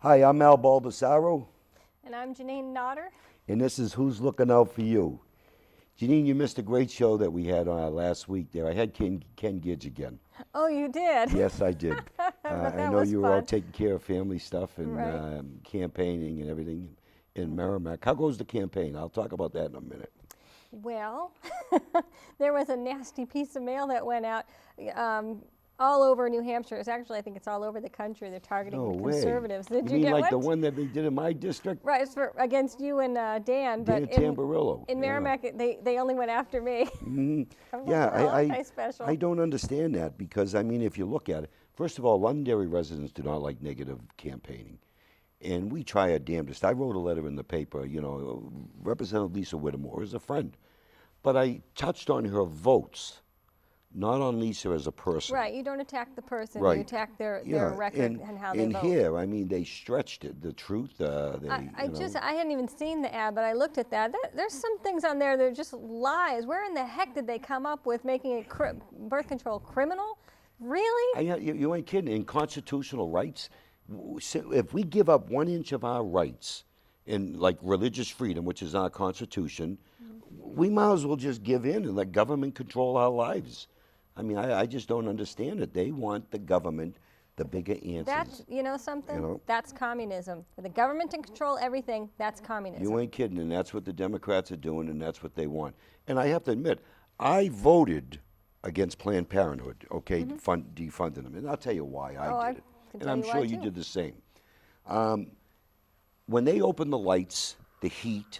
Hi, I'm Al Baldessaro, And I'm Jeanine Nodder. and this is Who's Looking Out for You. Jeanine, you missed a great show that we had on last week there. I had Ken Gidge again. Oh, you did? Yes, I did. But I that know was you were fun. out taking care of family stuff and Right. campaigning and everything in Merrimack. How goes the campaign? I'll talk about that in a minute. Well, there was a nasty piece of mail that went out all over New Hampshire. It's actually, I think it's all over the country. They're targeting No the way. conservatives. Did You you mean get like one? the one that they did in my district? Right, it's for against you and Dan, Dan but Tamburillo. in Yeah. Merrimack, they only went after me. I'm like, Yeah, "Oh, aren't I special?" I don't understand that because, I mean, if you look at it, first of all, Londonderry residents do not like negative campaigning. And we try our damnedest. I wrote a letter in the paper, Representative Lisa Whittemore is a friend. But I touched on her votes, not on Lisa as a person. Right, you don't attack the person, you Right. attack their Yeah, record and how they and vote. here, I mean, they stretched it, the truth. I hadn't even seen the ad, but I looked at that. There's some things on there that are just lies. Where in the heck did they come up with making it birth control criminal? Really? You ain't kidding. In constitutional rights, if we give up 1 inch of our rights in like religious freedom, which is our constitution, we might as well just give in and let government control our lives. I mean, I just don't understand it. They want the government, the bigger answers. That's, you know something? You know? That's communism. For the government to control everything, that's communism. You ain't kidding, and that's what the Democrats are doing, and that's what they want. And I have to admit, I voted against Planned Parenthood, okay, defunding them, and I'll tell you why I did it. can And tell I'm you why, sure you too. did the same. When they open the lights, the heat,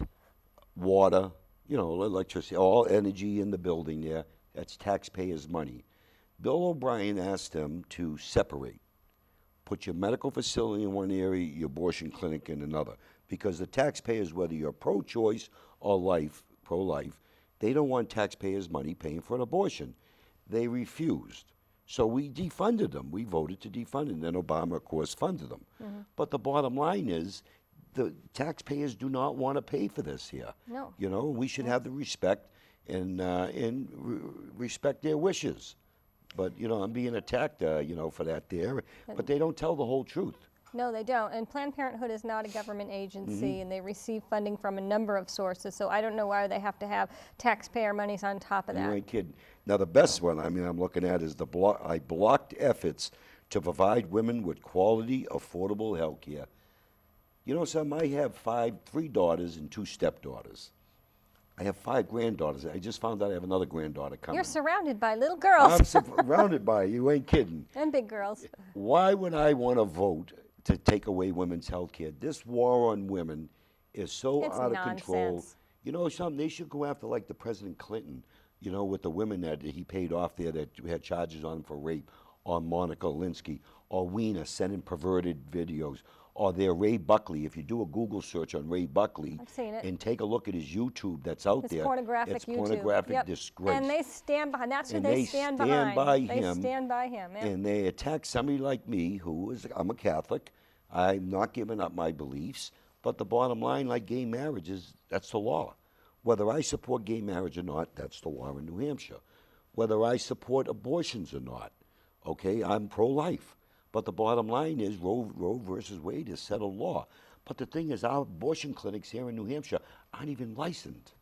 water, electricity, all energy in the building there, that's taxpayers' money. Bill O'Brien asked them to separate. Put your medical facility in one area, your abortion clinic in another. Because the taxpayers, whether you're pro-choice or pro-life, they don't want taxpayers' money paying for an abortion. They refused. So we defunded them. We voted to defund them. Then Obama, of course, funded them. But the bottom line is the taxpayers do not want to pay for this here. No. We should have the respect and respect their wishes. But, I'm being attacked, for that there. But they don't tell the whole truth. No, they don't. And Planned Parenthood is not a government agency, and they receive funding from a number of sources. So I don't know why they have to have taxpayer monies on top of You that. ain't kidding. Now, the best one, I'm looking at is I blocked efforts to provide women with quality, affordable health care. You know something? I have 3 daughters and 2 stepdaughters. I have 5 granddaughters. I just found out I have another granddaughter coming. You're surrounded by little I'm girls surrounded by it. You ain't kidding. and big girls. Why would I want to vote to take away women's health care? This war on women is so It's out of control. nonsense. You know something? They should go after like the President Clinton, with the women that he paid off there that had charges on for rape, or Monica Lewinsky, or Weena sending perverted videos, or their Ray Buckley. If you do a Google search on Ray Buckley I've seen it. and take a look at his YouTube that's out It's there, pornographic it's YouTube. pornographic Yep. disgrace. And they stand behind. That's who And they stand behind. by They him, stand by him. Yeah. and they attack somebody like me, I'm a Catholic. I'm not giving up my beliefs, but the bottom line, like gay marriage, is that's the law. Whether I support gay marriage or not, that's the law in New Hampshire. Whether I support abortions or not, okay, I'm pro-life. But the bottom line is Roe versus Wade is settled law. But the thing is, our abortion clinics here in New Hampshire aren't even licensed.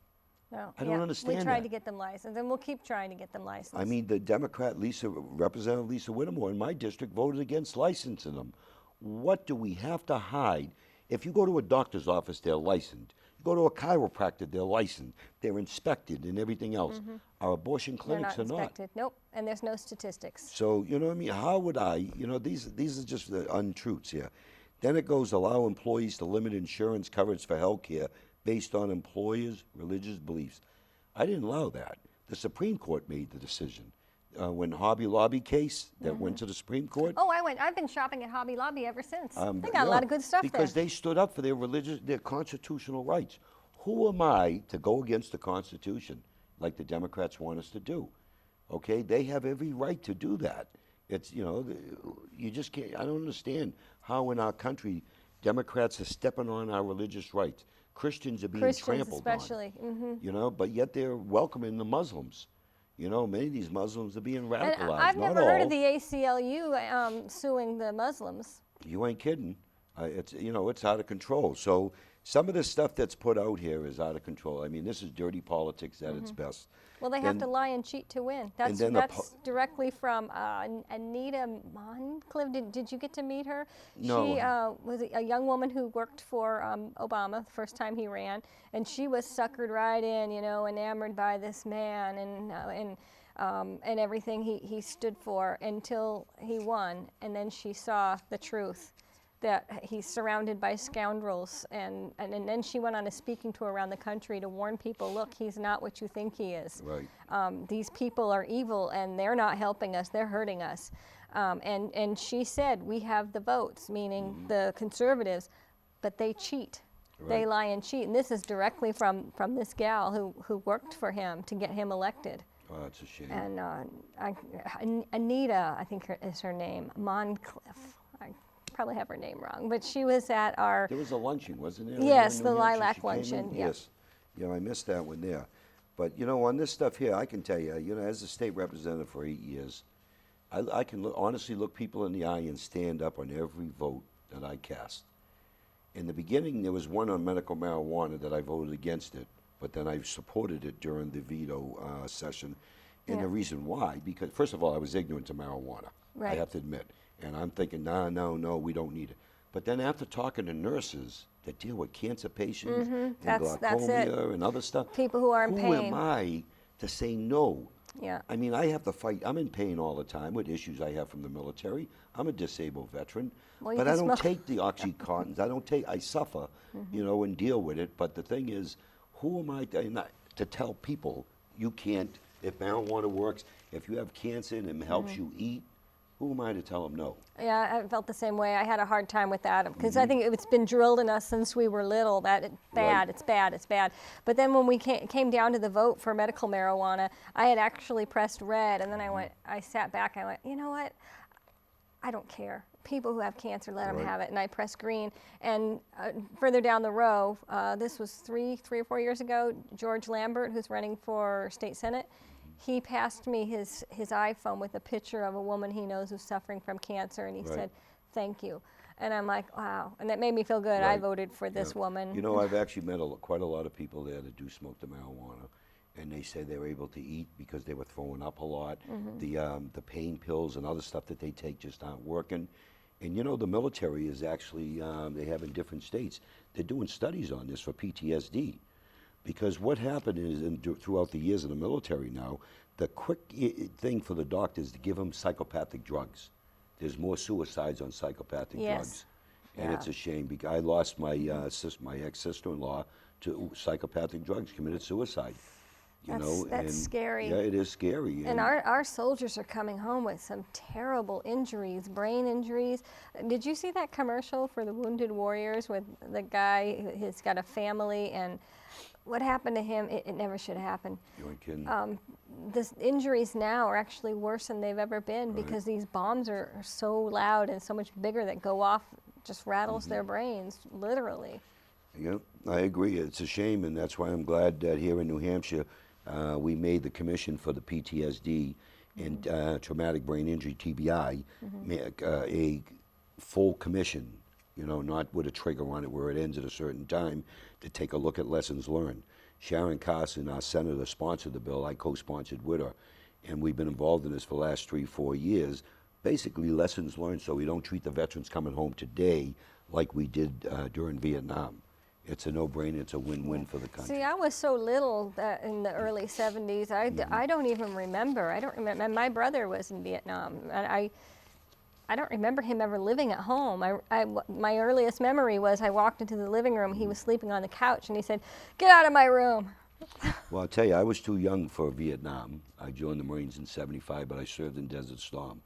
No, I don't understand We tried that. to get them licensed, and we'll keep trying to get them licensed. I mean, the Democrat Representative Lisa Whittemore in my district voted against licensing them. What do we have to hide? If you go to a doctor's office, they're licensed. You go to a chiropractor, they're licensed. They're inspected and everything else. Our abortion They're clinics not are not. inspected. Nope, and there's no statistics. So, you know what I mean? How would I, these are just the untruths here. Then it goes, allow employees to limit insurance coverage for health care based on employers' religious beliefs. I didn't allow that. The Supreme Court made the decision. When Hobby Lobby case that went to the Supreme Court. Oh, I've been shopping at Hobby Lobby ever since. They got yeah, a lot of good stuff because there. they stood up for their constitutional rights. Who am I to go against the Constitution like the Democrats want us to do? Okay, they have every right to do that. It's, you just can't, I don't understand how in our country Democrats are stepping on our religious rights. Christians are being Christians trampled especially. on, but yet they're welcoming the Muslims. Many of these Muslims are being And radicalized. I've Not never heard all. of the ACLU suing the Muslims. You ain't kidding. It's, you know, it's out of control. So some of the stuff that's put out here is out of control. I mean, this is dirty politics at its best. Well, they have And- to lie and cheat to win. and That's then directly from Anita Moncliffe. Did you get to meet her? No. She was a young woman who worked for Obama the first time he ran, and she was suckered right in, you know, enamored by this man and everything he stood for until he won, and then she saw the truth. That he's surrounded by scoundrels, and then she went on a speaking tour around the country to warn people, look, he's not what you think he is. Right. These people are evil, and they're not helping us, they're hurting us. And she said, we have the votes, meaning the conservatives, but they cheat. Right. They lie and cheat. And this is directly from this gal who worked for him to get him elected. Oh, that's a shame. And Anita, I think is her name, Moncliffe. I probably have her name wrong, but she was at our. There was a luncheon, wasn't there? Yes, in the New Hampshire? lilac She came in? luncheon, yeah. Yes. Yeah, I missed that one there. But, you know, on this stuff here, I can tell you, you know, as a state representative for 8 years, I can honestly look people in the eye and stand up on every vote that I cast. In the beginning, there was one on medical marijuana that I voted against it, but then I supported it during the veto session. And Yeah. the reason why, because first of all, I was ignorant to marijuana. Right. I have to admit. And I'm thinking, no, we don't need it. But then after talking to nurses that deal with cancer patients and That's it. glaucoma and other stuff, People who are in who pain. am I to say no? Yeah. I mean, I have to fight. I'm in pain all the time with issues I have from the military. I'm a disabled veteran, Well, you but can I don't smoke. take the Oxycontins. I suffer, you know, and deal with it. But the thing is, who am I to tell people you can't, if marijuana works, if you have cancer and it helps you eat, who am I to tell them no? Yeah, I felt the same way. I had a hard time with that because I think it's been drilled in us since we were little that it's bad, Right. it's bad, it's bad. But then when we came down to the vote for medical marijuana, I had actually pressed red, and then I sat back and I went, you know what? I don't care. People who have cancer, let them Right. have it. And I pressed green. And further down the row, this was three or 4 years ago, George Lambert, who's running for state senate, he passed me his iPhone with a picture of a woman he knows who's suffering from cancer, and he Right. said, thank you. And I'm like, wow. And that made me feel good. I Right. voted for this Yeah. woman. You know, I've actually met quite a lot of people there that do smoke the marijuana, and they say they were able to eat because they were throwing up a lot. The pain pills and other stuff that they take just aren't working. And you know, the military is actually, they have in different states, they're doing studies on this for PTSD. Because what happened is, throughout the years in the military now, the quick thing for the doctors to give them psychopathic drugs. There's more suicides on psychopathic Yes. drugs. And Yeah. it's a shame because I lost my my ex-sister-in-law to psychopathic drugs, committed suicide. You know, That's and scary. Yeah, it is scary. And our soldiers are coming home with some terrible injuries, brain injuries. Did you see that commercial for the Wounded Warriors with the guy who's got a family, and what happened to him, it never should have happened. You ain't kidding. The injuries now are actually worse than they've ever been because these bombs are so loud and so much bigger that go off, just rattles their brains, literally. Yeah, I agree. It's a shame, and that's why I'm glad that here in New Hampshire we made the commission for the PTSD and traumatic brain injury (TBI) a full commission. You know, not with a trigger on it where it ends at a certain time, to take a look at lessons learned. Sharon Carson, our senator, sponsored the bill. I co-sponsored with her, and we've been involved in this for the last 3-4 years. Basically, lessons learned so we don't treat the veterans coming home today like we did during Vietnam. It's a no-brainer. It's a win-win for the country. See, I was so little that in the early 70s, I don't even remember. I don't remember. And my brother was in Vietnam, and I don't remember him ever living at home. My earliest memory was I walked into the living room, he was sleeping on the couch, and he said, "Get out of my room." Well, I'll tell you, I was too young for Vietnam. I joined the Marines in '75, but I served in Desert Storm.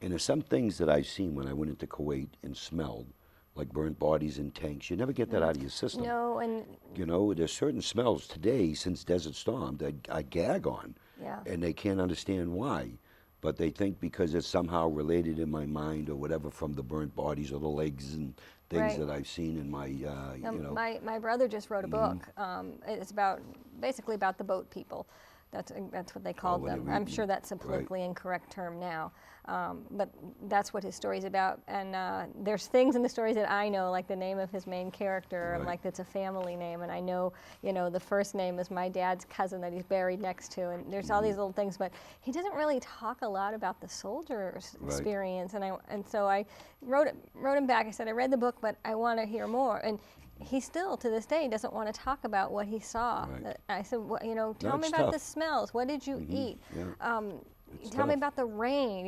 And there's some things that I've seen when I went into Kuwait and smelled, like burnt bodies in tanks. You never get that out of your system. No, and You know, there's certain smells today since Desert Storm that I gag on. Yeah. And they can't understand why. But they think because it's somehow related in my mind or whatever from the burnt bodies or the legs and things Right. that I've seen in my, you know. my brother just wrote a book. It's basically about the boat people That's what they called when them. they I'm re- sure that's a right. politically incorrect term now, but that's what his story's about. And there's things in the stories that I know, like the name of his main character. I'm Right. like, that's a family name, and I know, the first name is my dad's cousin that he's buried next to, and there's all these little things. But he doesn't really talk a lot about the soldier's Right. experience, and so I wrote him back. I said, I read the book, but I want to hear more. And he still, to this day, doesn't want to talk about what he saw. Right. I said, tell me it's about the tough. smells. What did you eat? Yeah. Tell me tough. about the rain.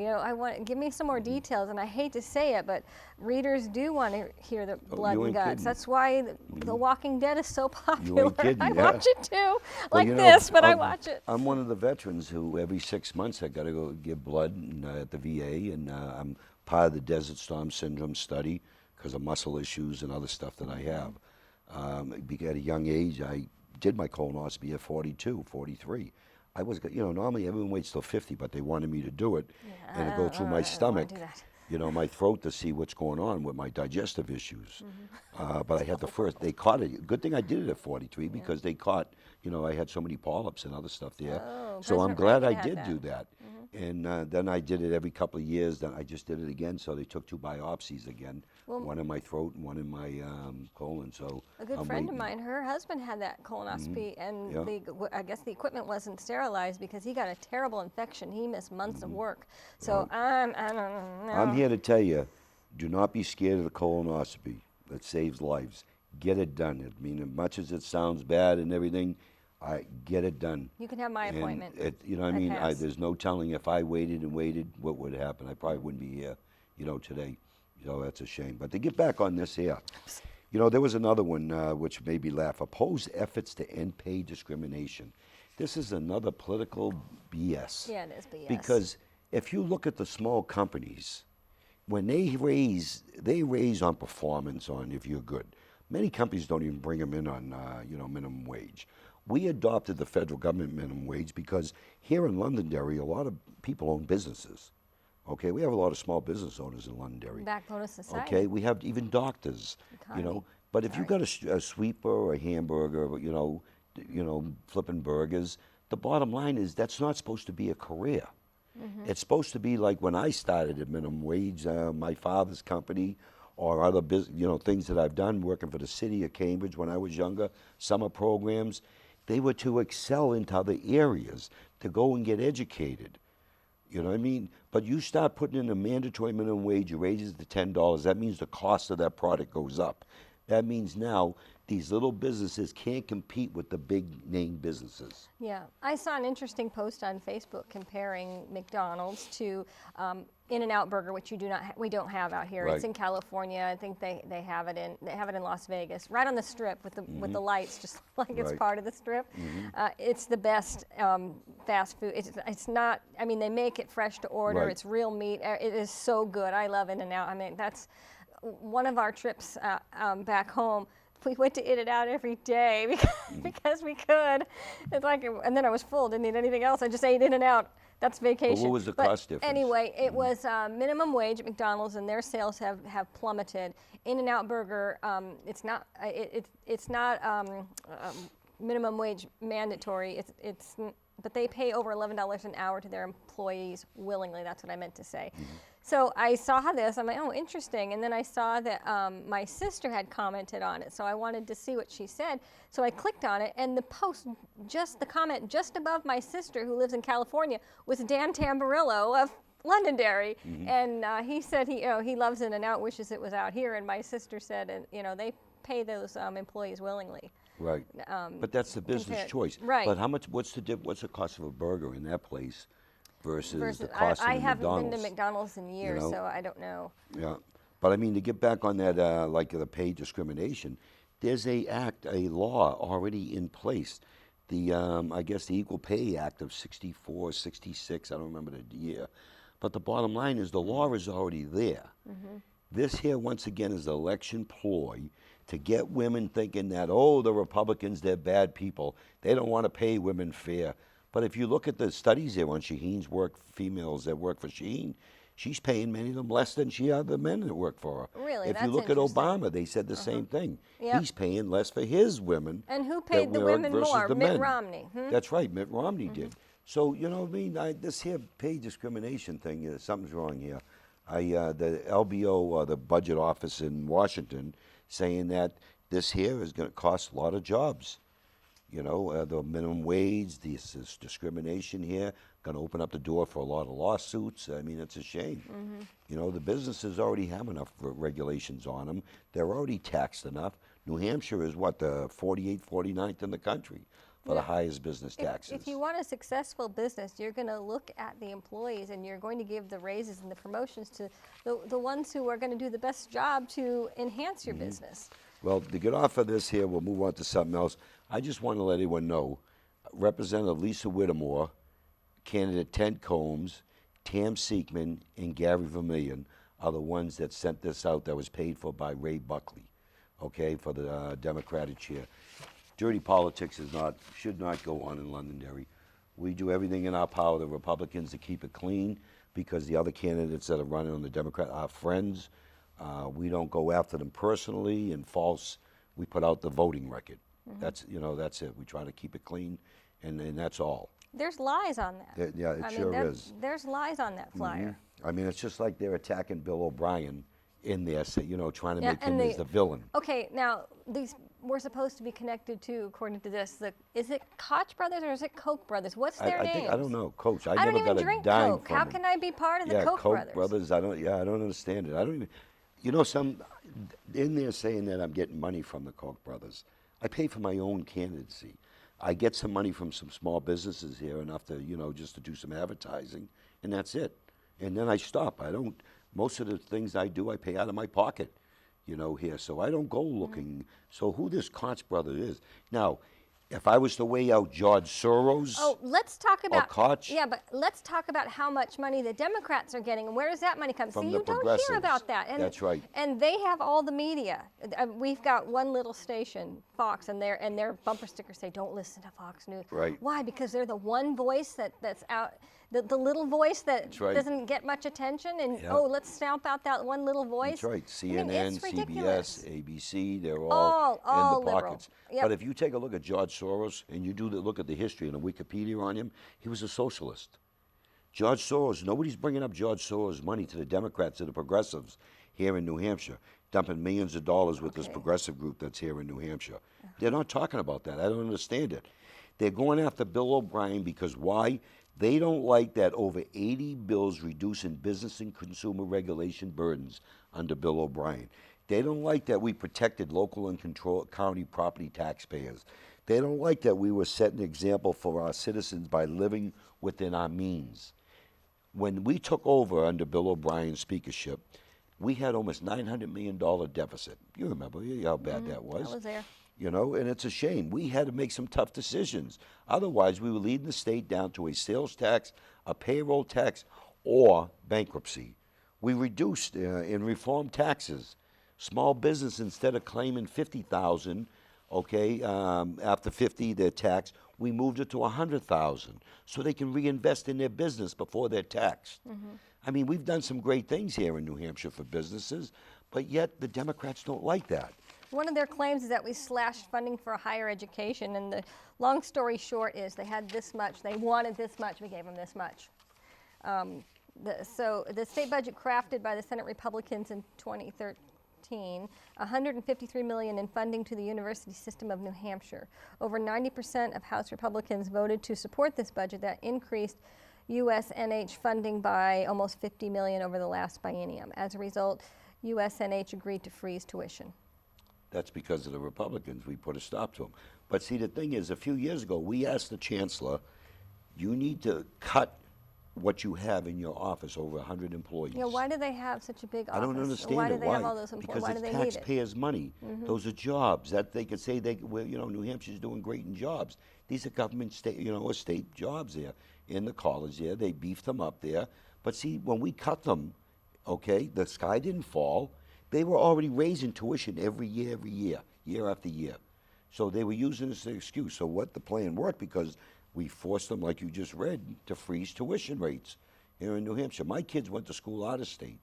Give me some more details. And I hate to say it, but readers do want to hear the blood you and ain't guts. kidding. That's why the Walking Dead is so popular. kidding, I yeah. watch it too, Well, like you know, this, but I I'm- watch it. I'm one of the veterans who every 6 months I got to go give blood at the VA, and I'm part of the Desert Storm Syndrome study because of muscle issues and other stuff that I have. At a young age, I did my colonoscopy at 42, 43. I was, normally everyone waits till 50, but they wanted me to do it and to go through I my don't stomach, wanna do that. my throat to see what's going on with my digestive issues. But I had they caught it. Good thing I did it at 43 because they caught, I had so many polyps and other stuff there. Oh, So I'm President glad I Reagan had did that. do that. And then I did it every couple of years. Then I just did it again. So they took 2 biopsies again, one in my throat and one in my colon. So A good I'm friend of waiting. mine, her husband had that colonoscopy, and Yeah. I guess the equipment wasn't sterilized because he got a terrible infection. He missed months of work. So I don't know. I'm here to tell you, do not be scared of the colonoscopy. That saves lives. Get it done. I mean, as much as it sounds bad and everything, get it done. You can have my And appointment. you know what I mean? pass. There's no telling if I waited and waited, what would happen. I probably wouldn't be here, today. That's a shame. But to get back on this here, there was another one which made me laugh. Oppose efforts to end pay discrimination. This is another political BS. Yeah, it is BS. Because if you look at the small companies, when they raise on performance, on if you're good. Many companies don't even bring them in on minimum wage. We adopted the federal government minimum wage because here in Londonderry, a lot of people own businesses. Okay, we have a lot of small business owners in Londonderry. Backbone of society. Okay, we have even doctors. Economy. But if you got a sweeper or a hamburger, flipping burgers, the bottom line is that's not supposed to be a career. It's supposed to be like when I started at minimum wage, my father's company, or other things that I've done working for the city of Cambridge when I was younger, summer programs. They were to excel into other areas, to go and get educated. You know what I mean? But you start putting in a mandatory minimum wage, you raise it to $10, that means the cost of that product goes up. That means now these little businesses can't compete with the big name businesses. Yeah, I saw an interesting post on Facebook comparing McDonald's to In-N-Out Burger, which we don't have out here. Right. It's in California. I think they have it in Las Vegas, right on the strip with the lights, just like it's Right. part of the strip. It's the best fast food. It's not. I mean, they make it fresh to order. Right. It's real meat. It is so good. I love In-N-Out. I mean, that's one of our trips back home. We went to In-N-Out every day because we could. It's like, and then I was full, didn't need anything else. I just ate In-N-Out. That's vacation. what was the cost difference? Anyway, it was minimum wage at McDonald's, and their sales have plummeted. In-N-Out Burger, it's not minimum wage mandatory. But they pay over $11 an hour to their employees willingly. That's what I meant to say. So I saw this. I'm like, oh, interesting. And then I saw that my sister had commented on it. So I wanted to see what she said. So I clicked on it, and the comment just above my sister, who lives in California, was Dan Tamburillo of Londonderry. And he said he loves In-N-Out, wishes it was out here. And my sister said, they pay those employees willingly. Right. But that's the business compared- choice. right. But what's the cost of a burger in that place versus the I cost of haven't McDonald's? been to McDonald's in years, know? so I don't know. Yeah, but I mean, to get back on that, like the pay discrimination, there's a law already in place. The I guess the Equal Pay Act of '64, '66. I don't remember the year, but the bottom line is the law is already there. This here, once again, is an election ploy to get women thinking that, the Republicans, they're bad people. They don't want to pay women fair. But if you look at the studies there on Shaheen's work, females that work for Shaheen, She's paying many of them less than she had the men that work for her. Really? If That's you look interesting. at Obama, they said the same thing. Yep. He's paying less for his women. And who that paid the work women versus more? the Mitt men. Romney. That's right, Mitt Romney did. So, you know what I mean? This here pay discrimination thing, something's wrong here. The LBO, the budget office in Washington, saying that this here is going to cost a lot of jobs. You know, the minimum wage, this discrimination here, going to open up the door for a lot of lawsuits. I mean, it's a shame. You know, the businesses already have enough regulations on them. They're already taxed enough. New Hampshire is what, the 48th, 49th in the country for the highest business taxes. If you want a successful business, you're going to look at the employees and you're going to give the raises and the promotions to the ones who are going to do the best job to enhance your business. Well, to get off of this here, we'll move on to something else. I just want to let everyone know, Representative Lisa Whittemore, candidate Ted Combs, Tam Seekman, and Gary Vermillion are the ones that sent this out that was paid for by Ray Buckley, okay, for the Democratic chair. Dirty politics should not go on in Londonderry. We do everything in our power, the Republicans, to keep it clean, because the other candidates that are running on the Democrat are friends. We don't go after them personally and false. We put out the voting record. That's it. We try to keep it clean, and that's all. There's lies on that. Yeah, it sure is. There's lies on that flyer. I mean, it's just like they're attacking Bill O'Brien in there, trying to Yeah, make him and as the villain. Okay, now these were supposed to be connected to, according to this. Is it Koch brothers or is it Koch brothers? What's their names? I don't know, Coach. I I never don't even got drink a dime Coke. from How him. can I be part of the Yeah, Koch brothers? brothers. I don't understand it. I don't even. You know, some in there saying that I'm getting money from the Koch brothers. I pay for my own candidacy. I get some money from some small businesses here, enough to, just to do some advertising, and that's it. And then I stop. I don't. Most of the things I do, I pay out of my pocket, here. So I don't go looking. So who this Koch brother is now? If I was to weigh out George Soros, let's talk about Koch? Yeah, but let's talk about how much money the Democrats are getting and where does that money come From See, the you don't progressives. hear about that. And, That's right. And they have all the media. We've got one little station, Fox, and their bumper stickers say, "Don't listen to Fox News." Right. Why? Because they're the one voice that's out. The little voice that right. doesn't get much attention, and Yep. let's stamp out that one little voice. That's right. CNN, it's ridiculous. CBS, ABC, they're All all in the liberal. pockets. Yep. But if you take a look at George Soros and you look at the history and the Wikipedia on him, he was a socialist. George Soros, nobody's bringing up George Soros' money to the Democrats or the progressives here in New Hampshire, dumping millions of dollars with this progressive group that's here in New Hampshire. They're not talking about that. I don't understand it. They're going after Bill O'Brien because why? They don't like that over 80 bills reducing business and consumer regulation burdens under Bill O'Brien. They don't like that we protected local and county property taxpayers. They don't like that we were setting an example for our citizens by living within our means. When we took over under Bill O'Brien's speakership, we had almost $900 million deficit. You remember how bad that was. I was there. And it's a shame. We had to make some tough decisions. Otherwise, we were leading the state down to a sales tax, a payroll tax, or bankruptcy. We reduced and reformed taxes. Small business, instead of claiming $50,000, after 50 their tax, we moved it to $100,000 so they can reinvest in their business before they're taxed. I mean, we've done some great things here in New Hampshire for businesses, but yet the Democrats don't like that. One of their claims is that we slashed funding for higher education, and the long story short is they had this much, they wanted this much, we gave them this much. So the state budget crafted by the Senate Republicans in 2013, $153 million in funding to the university system of New Hampshire. Over 90% of House Republicans voted to support this budget that increased USNH funding by almost $50 million over the last biennium. As a result, USNH agreed to freeze tuition. That's because of the Republicans. We put a stop to them. But see, the thing is, a few years ago, we asked the chancellor, you need to cut what you have in your office, over 100 employees. Yeah, why do they have such a big office? I don't understand why it. do they have all those employees? Because Why do it's they need it? taxpayers' money. Those are jobs that they could say New Hampshire's doing great in jobs. These are government state jobs there in the college there. They beefed them up there. But see, when we cut them, the sky didn't fall. They were already raising tuition every year, year after year. So they were using this as an excuse. So what the plan worked, because we forced them, like you just read, to freeze tuition rates. here in New Hampshire. My kids went to school out of state.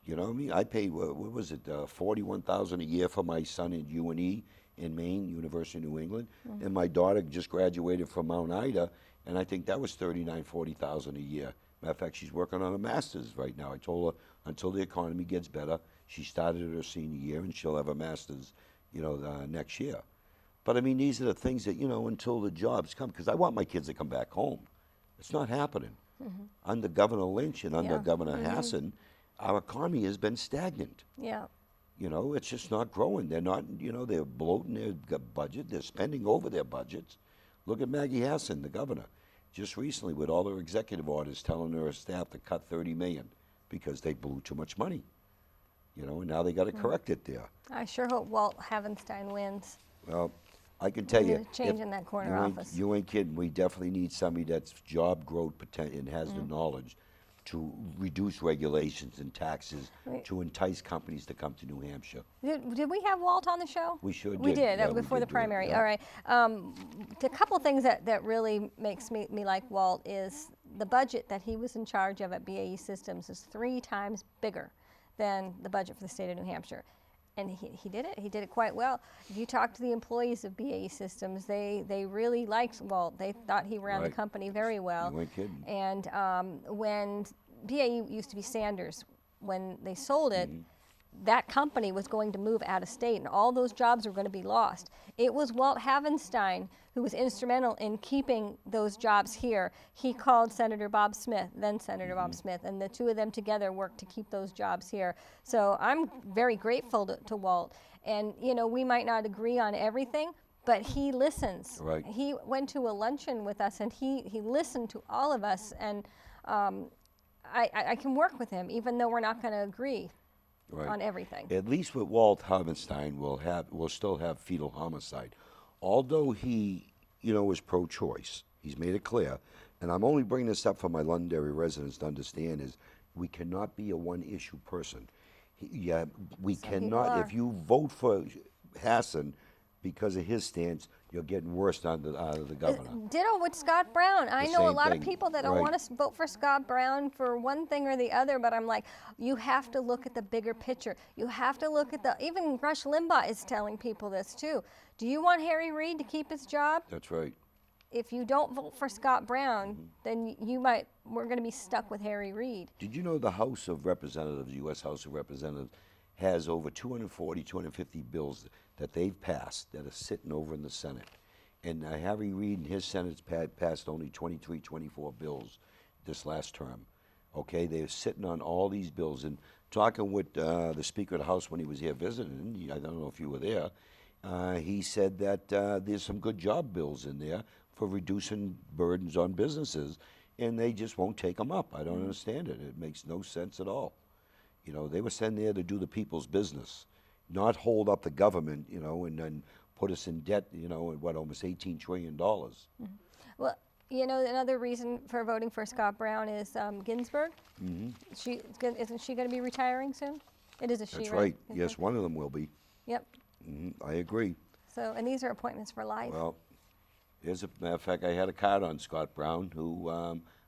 You know what I mean? I paid, what was it, $41,000 a year for my son at UNE in Maine, University of New England. And my daughter just graduated from Mount Ida, and I think that was $39,000, $40,000 a year. Matter of fact, she's working on a master's right now. I told her until the economy gets better, she started her senior year, and she'll have a master's, next year. But I mean, these are the things that, until the jobs come, because I want my kids to come back home. It's not happening. Under Governor Lynch and under Governor Hassan, our economy has been stagnant. Yeah. It's just not growing. They're not, they're bloating their budget. They're spending over their budgets. Look at Maggie Hassan, the governor, just recently with all her executive orders telling her staff to cut $30 million because they blew too much money. And now they got to correct it there. I sure hope Walt Havenstein wins. Well, I can tell you, Change in that corner office. You ain't kidding. We definitely need somebody that's job growth and has the knowledge to reduce regulations and taxes to entice companies to come to New Hampshire. Did we have Walt on the show? We sure did. We did, Yeah, before we the did do it, primary. yeah. All right. A couple of things that really makes me like Walt is the budget that he was in charge of at BAE Systems is 3 times bigger than the budget for the state of New Hampshire. And he did it. He did it quite well. If you talk to the employees of BAE Systems, they really liked Walt. They thought he ran the Right. company very well. You ain't kidding. And when BAE used to be Sanders, when they sold it, that company was going to move out of state, and all those jobs were going to be lost. It was Walt Havenstein who was instrumental in keeping those jobs here. He called Senator Bob Smith, then Senator Bob Smith, and the two of them together worked to keep those jobs here. So I'm very grateful to Walt. And we might not agree on everything, but he listens. Right. He went to a luncheon with us, and he listened to all of us, and I can work with him, even though we're not going to agree on everything. At least with Walt Havenstein, we'll still have fetal homicide. Although he, is pro-choice, he's made it clear, and I'm only bringing this up for my Londonderry residents to understand, is we cannot be a one-issue person. We Some people cannot, are. if you vote for Hassan because of his stance, you're getting worse out of the governor. Ditto with Scott Brown. I know a same lot thing. of people that don't Right. want to vote for Scott Brown for one thing or the other, but I'm like, you have to look at the bigger picture. You have to look at even Rush Limbaugh is telling people this too. Do you want Harry Reid to keep his job? That's right. If you don't vote for Scott Brown, then we're going to be stuck with Harry Reid. Did you know the House of Representatives, U.S. House of Representatives, has over 240, 250 bills that they've passed that are sitting over in the Senate? And Harry Reid and his Senate's passed only 23, 24 bills this last term. Okay, they're sitting on all these bills. And talking with the Speaker of the House when he was here visiting, I don't know if you were there, he said that there's some good job bills in there for reducing burdens on businesses, and they just won't take them up. I don't understand it. It makes no sense at all. They were sent there to do the people's business, not hold up the government, and then put us in debt, almost $18 trillion. Well, another reason for voting for Scott Brown is Ginsburg. Isn't she going to be retiring soon? It is a she, That's right? right. Yes, one of them will be. Yep. I agree. So, and these are appointments for life. Well, as a matter of fact, I had a card on Scott Brown, who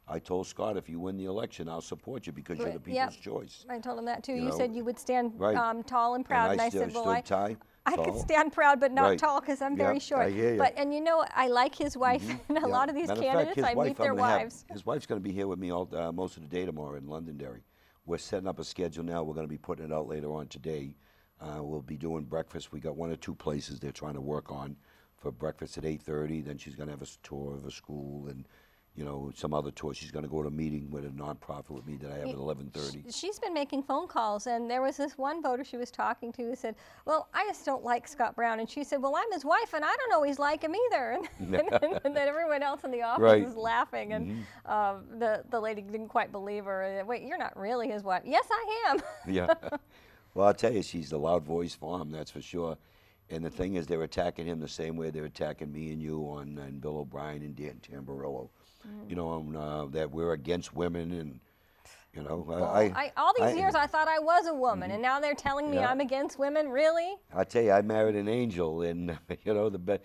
I told Scott, if you win the election, I'll support you because you're the people's choice. I told him that too. You You know, said you would stand right. tall and proud, and I said, well, I could tall. stand proud, but not Right. tall because I'm very Yep, short. I hear ya. But I like his wife, and a Yeah. lot of these Matter of fact, candidates, his I wife, meet their I'm gonna have- wives. his wife's going to be here with me most of the day tomorrow in Londonderry. We're setting up a schedule now. We're going to be putting it out later on today. We'll be doing breakfast. We got 1 or 2 places they're trying to work on for breakfast at 8:30. Then she's going to have a tour of a school and some other tour. She's going to go to a meeting with a nonprofit with me that I have at 11:30. She's been making phone calls, and there was this one voter she was talking to who said, well, I just don't like Scott Brown. And she said, well, I'm his wife, and I don't always like him either. And then everyone else in the office Right. was laughing, and the lady didn't quite believe her. Wait, you're not really his wife. Yes, I am. Yeah. Well, I'll tell you, she's the loud voice for him, that's for sure. And the thing is, they're attacking him the same way they're attacking me and you and Bill O'Brien and Dan Tamburello. That we're against women and, All these years I thought I was a woman, and now they're telling me Yeah. I'm against women. Really? I tell you, I married an angel, and the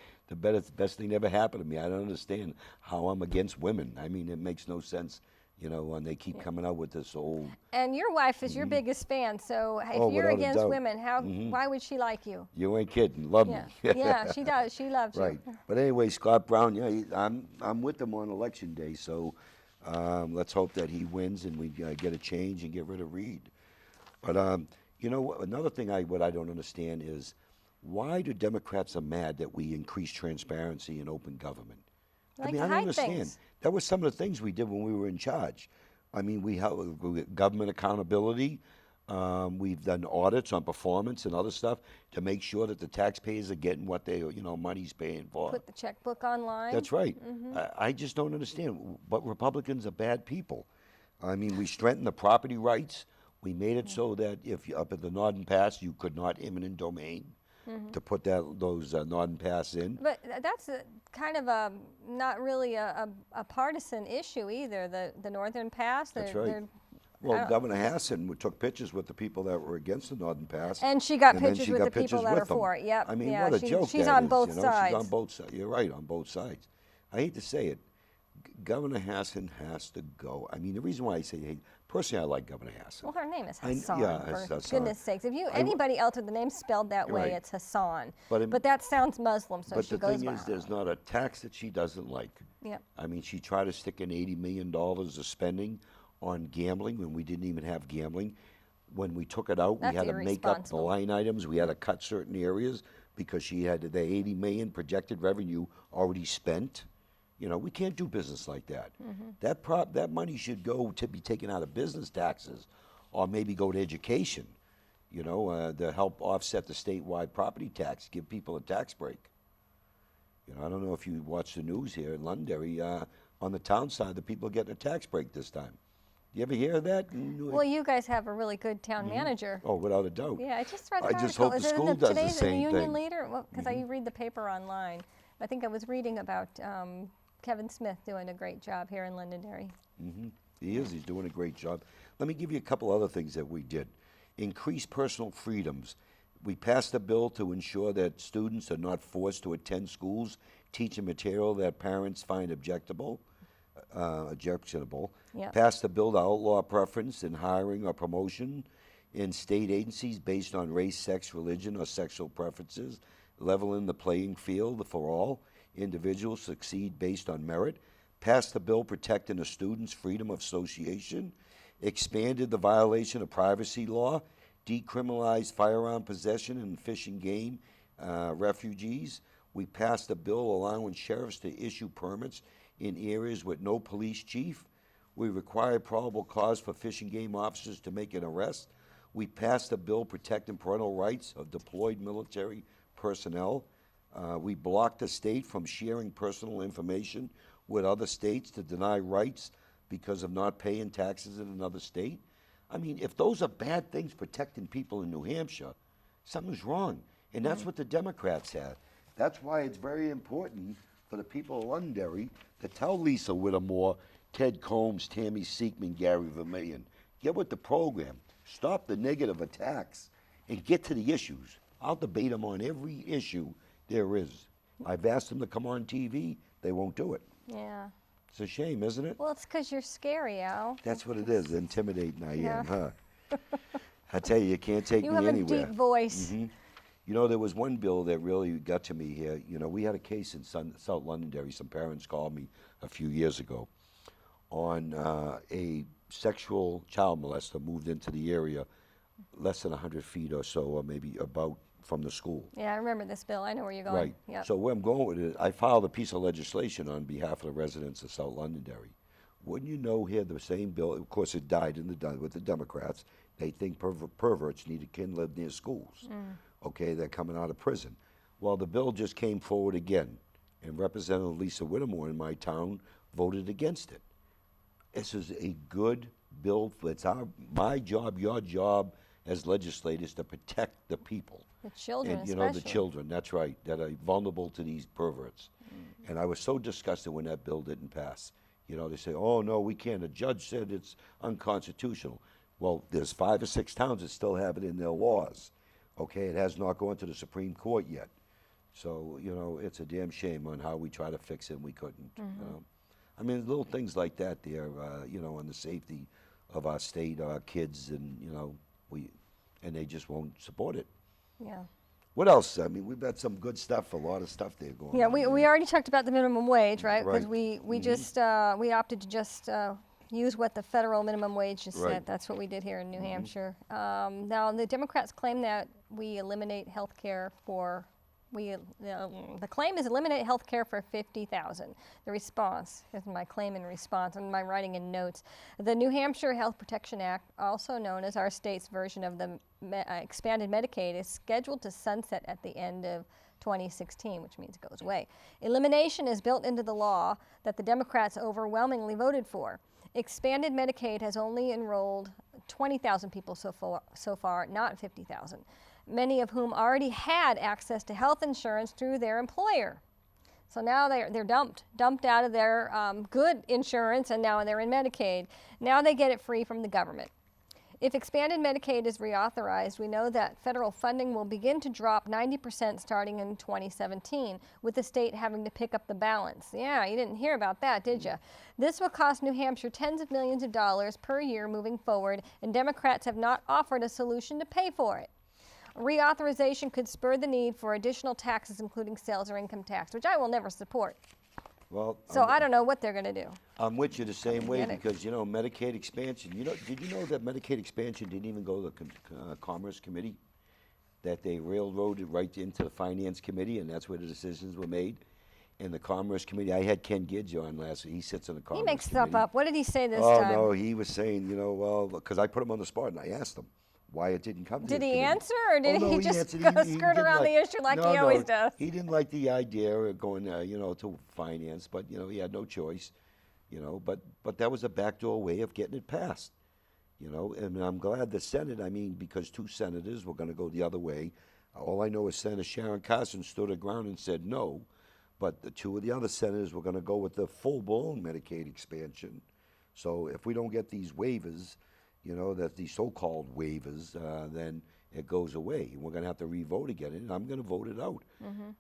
best thing that ever happened to me. I don't understand how I'm against women. I mean, it makes no sense you know, and they keep coming out with this old. And your wife is your biggest fan, so if Oh, you're without a against doubt. women, why would she like you? You ain't kidding. Love Yeah, me. yeah, she does. She loves Right. you. But anyway, Scott Brown, yeah, I'm with him on election day. So let's hope that he wins and we get a change and get rid of Reed. But you know, another thing what I don't understand is why do Democrats are mad that we increase transparency and open government? Like I mean, to I don't hide understand. things. That was some of the things we did when we were in charge. I mean, we have government accountability. We've done audits on performance and other stuff to make sure that the taxpayers are getting what they, you know, money's paying for. Put the checkbook online. That's right. I just don't understand. But Republicans are bad people. I mean, we strengthened the property rights. We made it so that if you're up at the Northern Pass, you could not eminent domain to put those Northern Pass in. But that's kind of a not really a partisan issue either. The Northern Pass. That's right. Well, Governor Hassan took pictures with the people that were against the Northern Pass. And she got and then pictures she with got the people pictures that are with them. for it. Yep. I mean, yeah, what a joke she's that on is, both you know? sides. She's on both sides. You're right, on both sides. I hate to say it. Governor Hassan has to go. I mean, the reason why I say, hey, personally, I like Governor Hassan. Well, her name is I- Hassan, yeah, for Hassan. goodness sakes. If anybody else with the name spelled that way, Right. it's Hassan. But that sounds Muslim, so But she the goes thing by is, her. there's not a tax that she doesn't like. Yep. I mean, she tried to stick in $80 million of spending on gambling when we didn't even have gambling. When we took it out, we That's had to make up the irresponsible. line items. We had to cut certain areas because she had the 80 million projected revenue already spent. You know, we can't do business like that. That money should go to be taken out of business taxes, or maybe go to education. You know, to help offset the statewide property tax, give people a tax break. You know, I don't know if you watch the news here in Londonderry. On the town side, the people are getting a tax break this time. You ever hear of that? Well, you guys have a really good town manager. Oh, without a doubt. Yeah, I just read I an just article. hope the Is it in school does the today's same Union thing. Leader? Because I read the paper online. I think I was reading about Kevin Smith doing a great job here in Londonderry. He is. He's doing a great job. Let me give you a couple other things that we did. Increase personal freedoms. We passed a bill to ensure that students are not forced to attend schools teaching material that parents find objectionable. Yep. Passed a bill to outlaw preference in hiring or promotion in state agencies based on race, sex, religion, or sexual preferences, leveling the playing field for all. Individuals succeed based on merit. Passed a bill protecting a student's freedom of association. Expanded the violation of privacy law. Decriminalized firearm possession and fishing game refugees. We passed a bill allowing sheriffs to issue permits in areas with no police chief. We required probable cause for fish and game officers to make an arrest. We passed a bill protecting parental rights of deployed military personnel. We blocked the state from sharing personal information with other states to deny rights because of not paying taxes in another state. I mean, if those are bad things protecting people in New Hampshire, something's wrong. And that's what the Democrats have. That's why it's very important for the people of Londonderry to tell Lisa Whittemore, Ted Combs, Tammy Seekman, Gary Vermillion, get with the program, stop the negative attacks, and get to the issues. I'll debate them on every issue there is. I've asked them to come on TV. They won't do it. Yeah. It's a shame, isn't it? Well, it's because you're scary, Al. That's what it is. Intimidating I Yeah. am, huh? I tell you can't take You me have anywhere. a deep voice. You know, there was one bill that really got to me here. You know, we had a case in South Londonderry. Some parents called me a few years ago on a sexual child molester moved into the area less than 100 feet or so, or maybe about from the school. Yeah, I remember this bill. I know where you're going. Right. Yep. So where I'm going with it, I filed a piece of legislation on behalf of the residents of South Londonderry. Wouldn't you know, here the same bill, of course it died with the Democrats. They think perverts need to live near schools. Okay, they're coming out of prison. Well, the bill just came forward again, and Representative Lisa Whittemore in my town voted against it. This is a good bill. It's my job, your job as legislators to protect the people. The children, And, you know, the especially. children, that's right, that are vulnerable to these perverts. And I was so disgusted when that bill didn't pass. You know, they say, oh, no, we can't. The judge said it's unconstitutional. Well, there's 5 or 6 towns that still have it in their laws. Okay, it has not gone to the Supreme Court yet. So, you know, it's a damn shame on how we try to fix it and we couldn't. You know? I mean, little things like that there, you know, on the safety of our state, our kids, and, you know, and they just won't support it. Yeah. What else? I mean, we've got some good stuff, a lot of stuff there going Yeah, on. we already talked about the minimum wage, right? Because Right. we just we opted to just use what the federal minimum wage just Right. said. That's what we did here in New Hampshire. Now the Democrats claim that we eliminate health care for the claim is eliminate health care for 50,000. The response is my claim and response and my writing in notes. The New Hampshire Health Protection Act, also known as our state's version of the expanded Medicaid, is scheduled to sunset at the end of 2016, which means it goes away. Elimination is built into the law that the Democrats overwhelmingly voted for. Expanded Medicaid has only enrolled 20,000 people so far, not 50,000. Many of whom already had access to health insurance through their employer. So now they're dumped out of their good insurance, and now they're in Medicaid. Now they get it free from the government. If expanded Medicaid is reauthorized, we know that federal funding will begin to drop 90% starting in 2017, with the state having to pick up the balance. Yeah, you didn't hear about that, did you? This will cost New Hampshire tens of millions of dollars per year moving forward, and Democrats have not offered a solution to pay for it. Reauthorization could spur the need for additional taxes, including sales or income tax, which I will never support. Well, So I don't know what they're going to do. I'm with you the same way get it. because, you know, Medicaid expansion, you know, did you know that Medicaid expansion didn't even go to the Commerce Committee? That they railroaded right into the Finance Committee, and that's where the decisions were made? And the Commerce Committee, I had Ken Gidge on last week. He sits on the Commerce He makes Committee. stuff up. What did he say this Oh, time? no, he was saying, you know, well, because I put him on the spot and I asked him why it didn't come to Did the he committee. answer, or did Oh, no, he just answered. go He skirt didn't around the issue like he always does? He didn't like the idea of going, you know, to finance, but, you know, he had no choice, you know, but that was a backdoor way of getting it passed, you know, and I'm glad the Senate, I mean, because two senators were going to go the other way. All I know is Senator Sharon Carson stood her ground and said no, but the two of the other senators were going to go with the full-blown Medicaid expansion. So if we don't get these waivers, you know, that these so-called waivers, then it goes away. We're going to have to re-vote again, and I'm going to vote it out.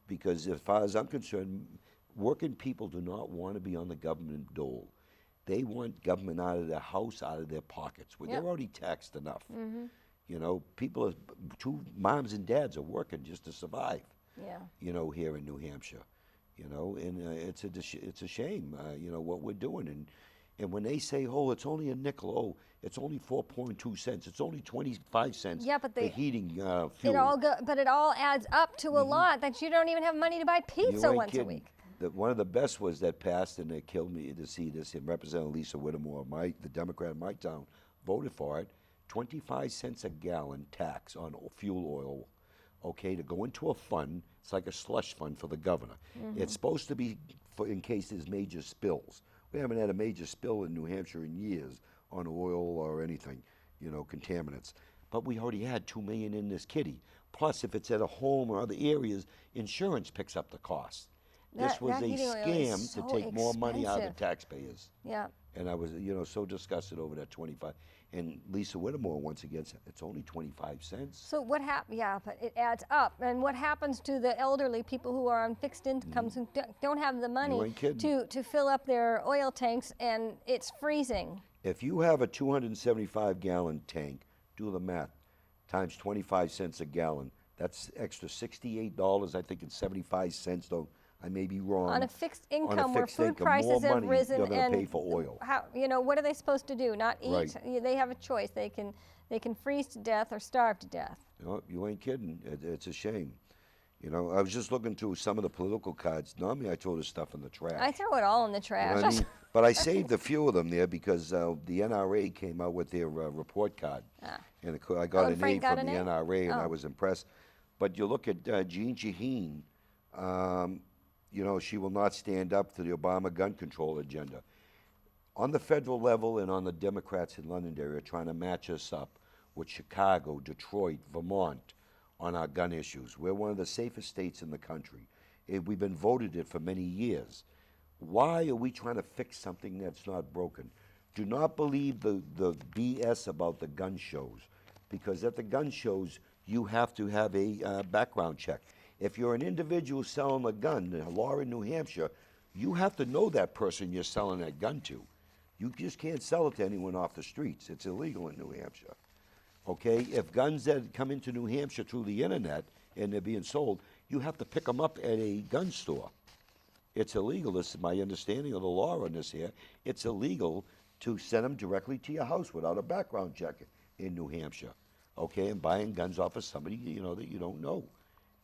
Because as far as I'm concerned, working people do not want to be on the government dole. They want government out of their house, out of their pockets. Well, Yep. They're already taxed enough. You know, people, two moms and dads are working just to survive, Yeah. you know, here in New Hampshire. You know, and it's a shame, you know, what we're doing. And when they say, oh, it's only a nickel, oh, it's only 4.2 cents, it's only 25 cents Yeah, but for heating fuel. But it all adds up to a lot that you don't even have money to buy You pizza ain't once a kidding. week. One of the best was that passed, and it killed me to see this, and Representative Lisa Whittemore, the Democrat in my town, voted for it. 25 cents a gallon tax on fuel oil, okay, to go into a fund. It's like a slush fund for the governor. It's supposed to be for in case there's major spills. We haven't had a major spill in New Hampshire in years on oil or anything, you know, contaminants. But we already had $2 million in this kitty. Plus, if it's at a home or other areas, insurance picks up the cost. This was that a heating oil is scam to so take more money out of the expensive. taxpayers. Yeah. And I was, you know, so disgusted over that 25. And Lisa Whittemore, once again, said it's only 25 cents. So what happens? Yeah, but it adds up. And what happens to the elderly people who are on fixed incomes who don't have the money ain't kidding. to fill up their oil tanks, and it's freezing? If you have a 275-gallon tank, do the math, times 25 cents a gallon, that's extra $68, I think it's 75 cents, though I may be wrong. On a fixed income On a where fixed food income, prices more have money risen, you're going and to pay for oil. how, you know, what are they supposed to do? Not eat? Right. They have a choice. They can freeze to death or starve to death. No, you ain't kidding. It's a shame. You know, I was just looking through some of the political cards. Normally, I throw this stuff in the trash. I throw it all in the You know trash. what I mean? But I saved a few of them there because the NRA came out with their report card. And I got Oh, an A Frank got from an the A? NRA, and I Oh. was impressed. But you look at Jeanine, you know, she will not stand up to the Obama gun control agenda. On the federal level and on the Democrats in London area, trying to match us up with Chicago, Detroit, Vermont on our gun issues. We're one of the safest states in the country. We've been voted it for many years. Why are we trying to fix something that's not broken? Do not believe the BS about the gun shows, because at the gun shows, you have to have a background check. If you're an individual selling a gun, a law in New Hampshire, You have to know that person you're selling that gun to. You just can't sell it to anyone off the streets. It's illegal in New Hampshire. Okay? If guns that come into New Hampshire through the internet and they're being sold, you have to pick them up at a gun store. It's illegal. This is my understanding of the law on this here. It's illegal to send them directly to your house without a background check in New Hampshire. Okay? And buying guns off of somebody, you know, that you don't know.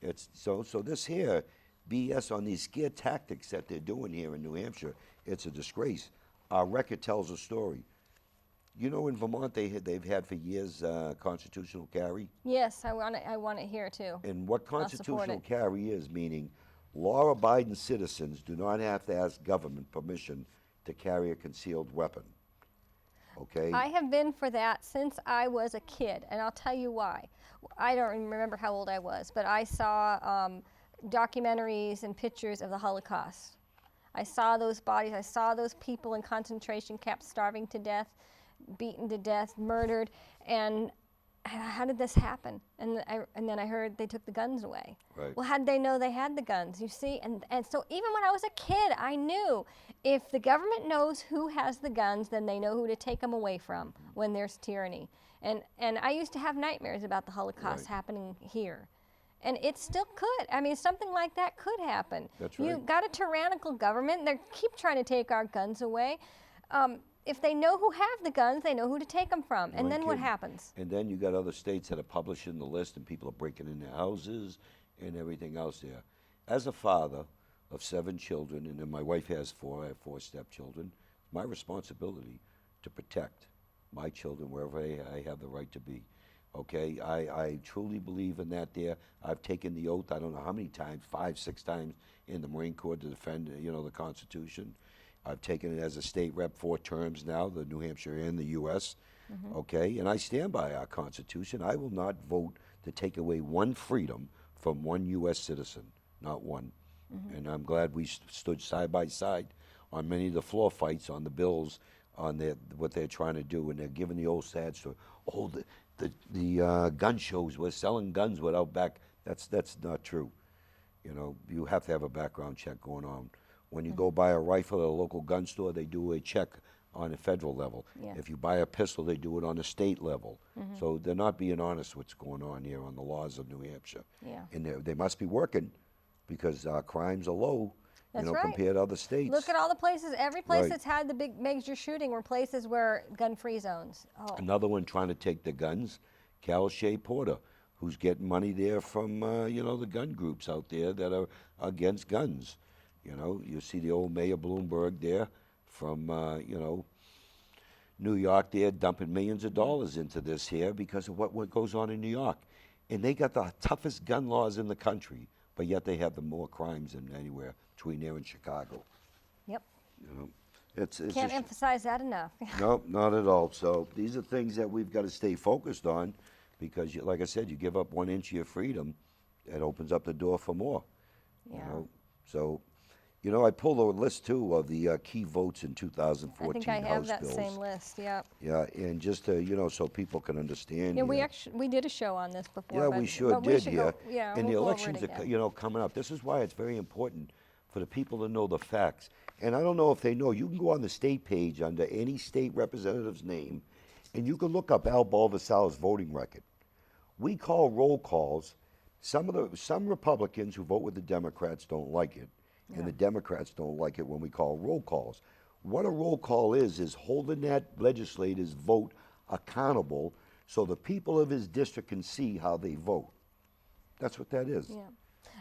It's so this here BS on these scare tactics that they're doing here in New Hampshire, it's a disgrace. Our record tells a story. You know, in Vermont, they've had for years constitutional carry. Yes, I want it here too. And what I'll support constitutional it. carry is, meaning law-abiding citizens do not have to ask government permission to carry a concealed weapon. Okay? I have been for that since I was a kid, and I'll tell you why. I don't even remember how old I was, but I saw documentaries and pictures of the Holocaust. I saw those bodies. I saw those people in concentration camps starving to death, beaten to death, murdered, and how did this happen? And then I heard they took the guns away. Right. Well, how did they know they had the guns? You see, and so even when I was a kid, I knew if the government knows who has the guns, then they know who to take them away from when there's tyranny. And I used to have nightmares about the Holocaust happening here. And it still could. I mean, something like that could happen. That's right. You've got a tyrannical government. They keep trying to take our guns away. If they know who have the guns, they know who to take them from. And then what happens? And then you got other states that are publishing the list, and people are breaking in their houses and everything else there. As a father of 7 children, and then my wife has 4, I have 4 stepchildren, it's my responsibility to protect my children wherever I have the right to be. Okay, I truly believe in that there. I've taken the oath, I don't know how many times, 5, 6 times in the Marine Corps to defend, you know, the Constitution. I've taken it as a state rep 4 terms now, the New Hampshire and the U.S., okay? And I stand by our Constitution. I will not vote to take away one freedom from one U.S. citizen, not one. And I'm glad we stood side by side on many of the floor fights on the bills, on what they're trying to do, and they're giving the old sad story. Oh, the gun shows, we're selling guns without back. That's not true. You know, you have to have a background check going on. When you go buy a rifle at a local gun store, they do a check on a federal level. Yeah. If you buy a pistol, they do it on a state level. So they're not being honest what's going on here on the laws of New Hampshire. Yeah. And they must be working because crimes are low, That's you know, right. compared to other states. Look at all the places, every place Right. that's had the big major shooting were places where gun-free zones. Oh, Another one trying to take the guns, Cal Shea Porter, who's getting money there from, you know, the gun groups out there that are against guns. You know, you see the old Mayor Bloomberg there from, you know, New York there dumping millions of dollars into this here because of what goes on in New York. And they got the toughest gun laws in the country, but yet they have the more crimes than anywhere between there and Chicago. yep. You know, it's Can't just, emphasize that enough. no, not at all. So these are things that we've got to stay focused on because, like I said, you give up 1 inch of your freedom, it opens up the door for more. Yeah. You know, so, you know, I pulled a list too of the key votes in 2014 I think I have House that bills. same list. Yep. Yeah, and just to, you know, so people can understand. Yeah, we here. actually we did a show on this before. Yeah, but, we sure but did we should here. Go, yeah, And we'll the go over elections it are, again. you know, coming up. This is why it's very important for the people to know the facts. And I don't know if they know. You can go on the state page under any state representative's name, and you can look up Al Baldassar's voting record. We call roll calls. Some Republicans who vote with the Democrats don't like it, and the Democrats don't like it when we call roll calls. What a roll call is holding that legislator's vote accountable so the people of his district can see how they vote. That's what that is. Yeah.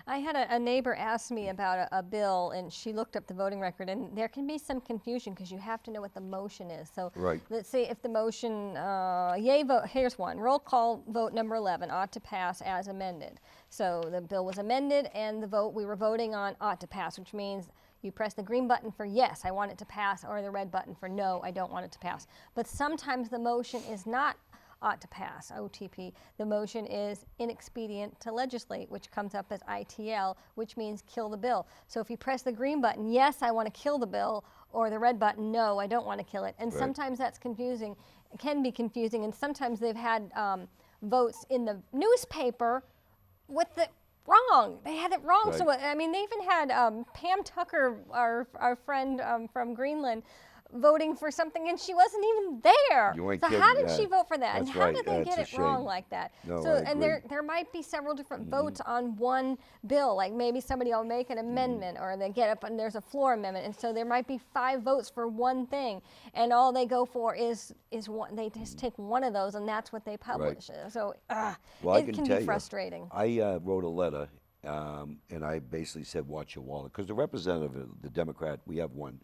I had a neighbor ask me about a bill, and she looked up the voting record, and there can be some confusion because you have to know what the motion is. So Right. let's see if the motion, yay vote, here's one, roll call vote number 11 ought to pass as amended. So the bill was amended, and the vote we were voting on ought to pass, which means you press the green button for yes, I want it to pass, or the red button for no, I don't want it to pass. But sometimes the motion is not ought to pass, OTP. The motion is inexpedient to legislate, which comes up as ITL, which means kill the bill. So if you press the green button, yes, I want to kill the bill, or the red button, no, I don't want to kill it. And Right. sometimes that's confusing, can be confusing, and sometimes they've had votes in the newspaper with the wrong. They had it wrong. Right. So, I mean, they even had Pam Tucker, our friend from Greenland, voting for something, and she wasn't even there. You ain't So kidding. how did Yeah. she vote for that? And That's how right. did they That's get a it wrong shame. like that? No, So, I and agree. there might be several different votes on one bill. Like maybe somebody will make an amendment, or they get up and there's a floor amendment, and so there might be 5 votes for one thing, and all they go for is one. They just take one of those, and that's what they publish. So Well, I it can can tell be you, frustrating. I wrote a letter, and I basically said, watch your wallet. Because the representative, the Democrat, we have one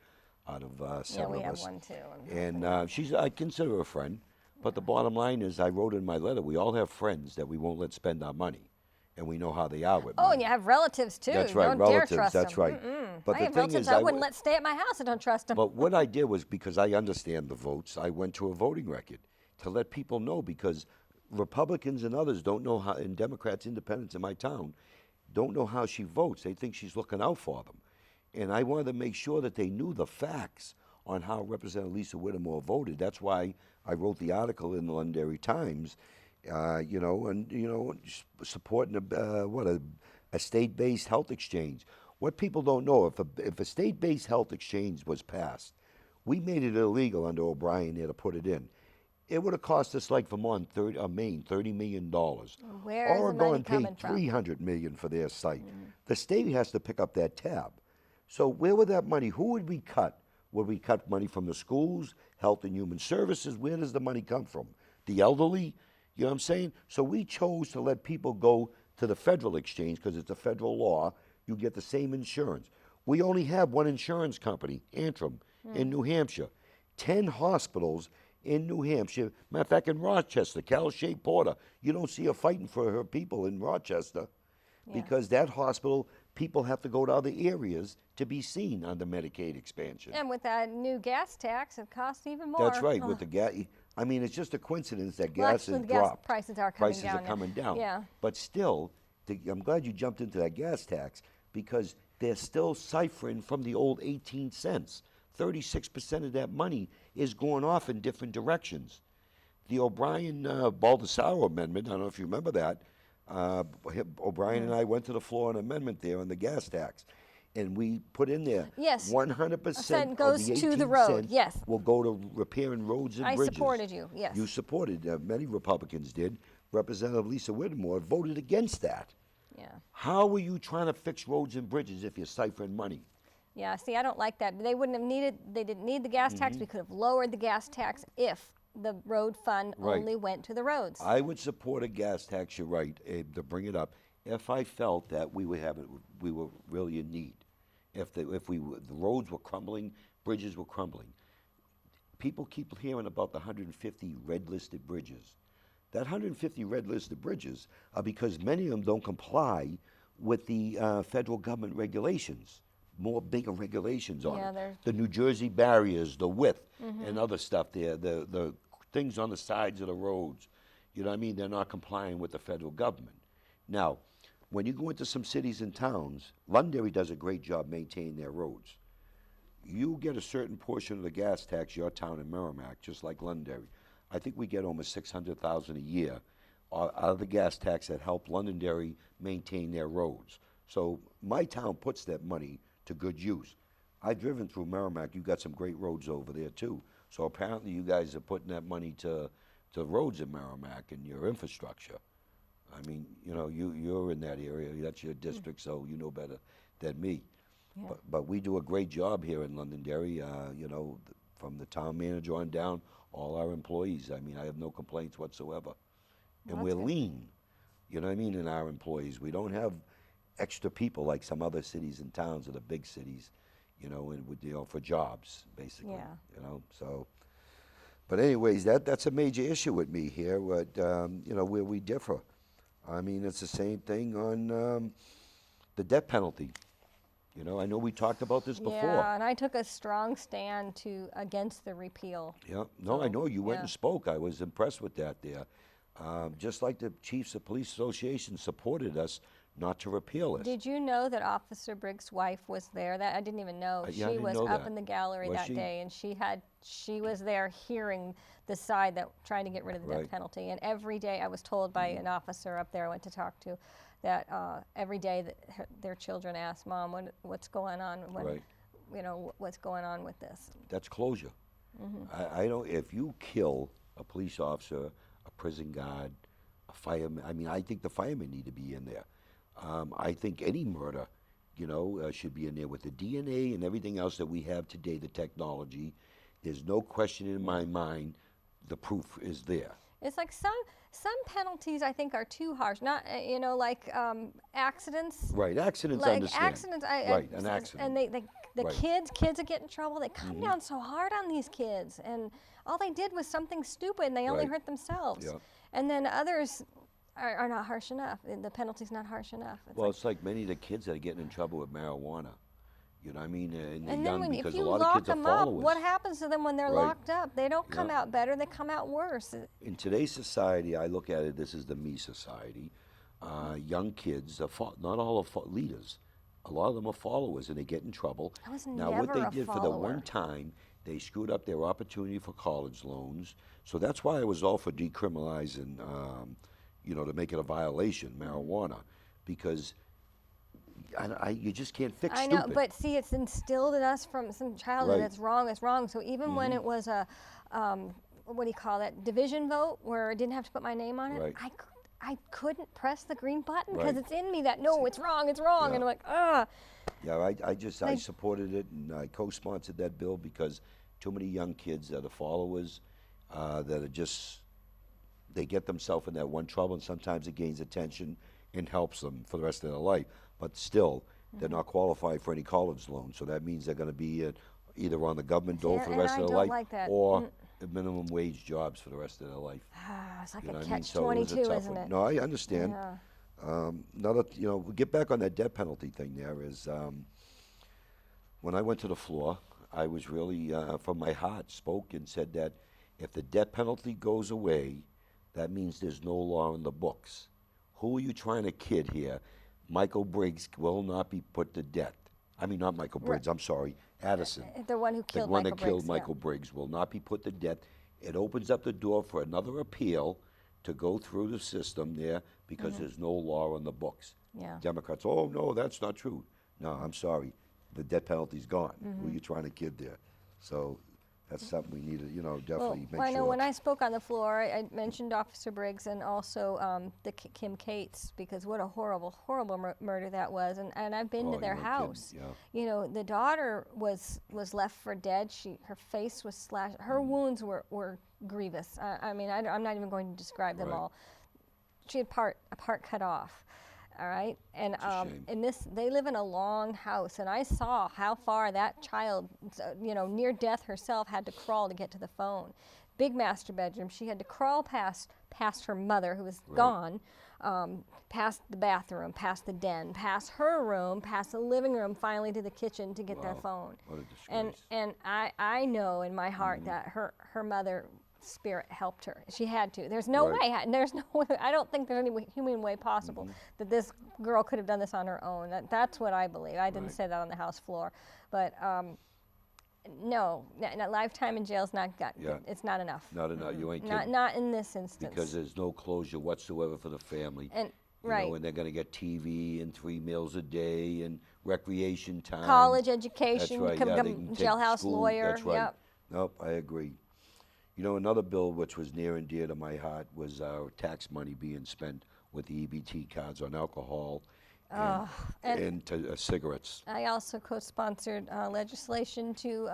out of Yeah, 7 we of have us. one too. And I consider her a friend. But the bottom line is, I wrote in my letter, we all have friends that we won't let spend our money. And we know how they are with Oh, money. and you have relatives too. That's right, Don't dare relatives, trust that's them. right. But I the have thing relatives is, I wouldn't let stay at my house. I don't trust them. But what I did was, because I understand the votes, I went to a voting record to let people know, because Republicans and others don't know how, and Democrats, independents in my town, don't know how she votes. They think she's looking out for them. And I wanted to make sure that they knew the facts on how Representative Lisa Whittemore voted. That's why I wrote the article in the Londonderry Times, supporting a state-based health exchange. What people don't know, if a state-based health exchange was passed, we made it illegal under O'Brien there to put it in. It would have cost us, like Vermont, Maine, $30 million. Where is the money Oregon coming paid from? $300 million for their site. The state has to pick up that tab. So where would that money? Who would we cut? Would we cut money from the schools, Health and Human Services? Where does the money come from? The elderly? You know what I'm saying? So we chose to let people go to the federal exchange because it's a federal law. You get the same insurance. We only have one insurance company, Antrim, in New Hampshire. 10 hospitals in New Hampshire. Matter of fact, in Rochester, Cal Shea Porter, you don't see her fighting for her people in Rochester because that hospital, people have to go to other areas to be seen under Medicaid expansion. And with that new gas tax, it costs even more. That's right. With the gas, I mean, it's just a coincidence that Well, gas actually, has the gas dropped. prices are coming Prices down are now. coming down. Yeah. But still, I'm glad you jumped into that gas tax, because they're still ciphering from the old 18 cents. 36% of that money is going off in different directions. The O'Brien Baldessaro amendment, I don't know if you remember that, O'Brien and I went to the floor on an amendment there on the gas tax. And we put in there, Yes. 100% goes of the to 18 the road, cents yes. will go to repairing roads and I bridges. supported you, yes. You supported, many Republicans did. Representative Lisa Whittemore voted against that. Yeah. How were you trying to fix roads and bridges if you're ciphering money? Yeah, see, I don't like that. They didn't need the gas tax. We could have lowered the gas tax if the road fund Right. only went to the roads. I would support a gas tax, you're right, Abe, to bring it up, if I felt that we were really in need. If the roads were crumbling, bridges were crumbling. People keep hearing about the 150 red-listed bridges. That 150 red-listed bridges are because many of them don't comply with the federal government regulations, more bigger regulations on Yeah, it. they're- The New Jersey barriers, the width, and other stuff there, the things on the sides of the roads. You know what I mean? They're not complying with the federal government. Now, when you go into some cities and towns, Londonderry does a great job maintaining their roads. You get a certain portion of the gas tax, your town in Merrimack, just like Londonderry. I think we get almost $600,000 a year out of the gas tax that help Londonderry maintain their roads. So my town puts that money to good use. I've driven through Merrimack. You've got some great roads over there too. So apparently you guys are putting that money to roads in Merrimack and your infrastructure. I mean, you know, you're in that area. That's your district, so you know better than me. Yeah. But we do a great job here in Londonderry, from the town manager on down, all our employees. I mean, I have no complaints whatsoever. And Well, we're that's good. lean, you know what I mean, in our employees. We don't have extra people like some other cities and towns or the big cities, for jobs, basically. Yeah. So. But anyways, that's a major issue with me here, where we differ. I mean, it's the same thing on the death penalty. I know we talked about this before. Yeah, and I took a strong stand against the repeal. Yeah, no, I So, know, you went yeah. and spoke. I was impressed with that there. Just like the Chiefs of Police Association supported us not to repeal it. Did you know that Officer Briggs' wife was there? That I didn't even know. Yeah, I She didn't was know up that. in the gallery Was that she? day, and she was there hearing the side that trying to get rid of the Right. death penalty. And every day I was told by an officer up there I went to talk to that every day that their children ask, Mom, what's going on? Right. You know, what's going on with this? That's closure. I don't. If you kill a police officer, a prison guard, a fireman, I mean, I think the firemen need to be in there. I think any murder, should be in there with the DNA and everything else that we have today, the technology. There's no question in my mind. The proof is there. It's like some penalties I think are too harsh. Not like accidents. Right. Accidents. Like understand. accidents. Right. An accident. And the Right. kids that get in trouble, they come down so hard on these kids, and all they did was something stupid, and they only Right. hurt themselves. Yeah. And then others are not harsh enough. The penalty's not harsh enough. Well, it's like many of the kids that are getting in trouble with marijuana. You know what I mean? And they're and young then if because a you lot of lock kids are them up, followers. what happens to them when they're Right. locked up? They don't come Yeah. out better. They come out worse. In today's society, I look at it, this is the me society. Young kids, not all are leaders. A lot of them are followers, and they get in trouble. I was Now, what never they a did for the follower. one time, they screwed up their opportunity for college loans. So that's why I was all for decriminalizing, to make it a violation, marijuana, because you just can't fix I know, stupid. but see, it's instilled in us from some childhood. Right. It's wrong. It's wrong. So even when it was a, what do you call that, division vote, where I didn't have to put my name on it, Right. I couldn't press the green button because Right. it's in me that no, it's wrong, it's wrong, Yeah. and I'm like, ah. Yeah, I supported it, and I co-sponsored that bill because too many young kids that are followers that are just, they get themselves in that one trouble, and sometimes it gains attention and helps them for the rest of their life. But still, they're not qualified for any college loan, so that means they're going to be either on the government dole for the and rest I of their don't life, like that. or at minimum wage jobs for the rest of their life. It's like You know a what I mean? catch So it was a 22, tough isn't one. it? No, I understand. Yeah. Another, we get back on that death penalty thing. There is, when I went to the floor, I was really, from my heart, spoke and said that if the death penalty goes away, that means there's no law in the books. Who are you trying to kid here? Michael Briggs will not be put to death. I mean, not Michael Briggs. I'm sorry, Addison. The one who The killed one Michael that killed Briggs, yeah. Michael Briggs will not be put to death. It opens up the door for another appeal to go through the system there because there's no law on the books. Yeah. Democrats, oh no, that's not true. No, I'm sorry, the death penalty's gone. Who are you trying to kid there? So that's something we need to, definitely make I know sure. when I spoke on the floor, I mentioned Officer Briggs and also the Kim Cates, because what a horrible, horrible murder that was. And I've been Oh, to their you weren't kidding, house. yeah. The daughter was left for dead. Her face was slashed. Her wounds were grievous. I mean, I'm not even going to describe them Right. all. She had a part cut off. All right, and a shame. they live in a long house, and I saw how far that child, near death herself, had to crawl to get to the phone. Big master bedroom. She had to crawl past her mother, who was gone, past the bathroom, past the den, past her room, past the living room, finally to the kitchen to get that phone. What a disgrace. And I know in my heart that her mother spirit helped her. She had to. There's no Right. way. There's no way. I don't think there's any human way possible that this girl could have done this on her own. That's what I believe. I didn't Right. say that on the House floor, but no, lifetime in jail is not good. Yeah. It's not enough. Not enough. You ain't kidding. Not in this instance. Because there's no closure whatsoever for the family. And You right. know, and they're going to get TV and 3 meals a day and recreation time. College That's education, right. become Yeah, they can take jailhouse school. lawyer. That's right. Yep. Nope, I agree. Another bill which was near and dear to my heart was our tax money being spent with the EBT cards on alcohol and to, cigarettes. I also co-sponsored legislation to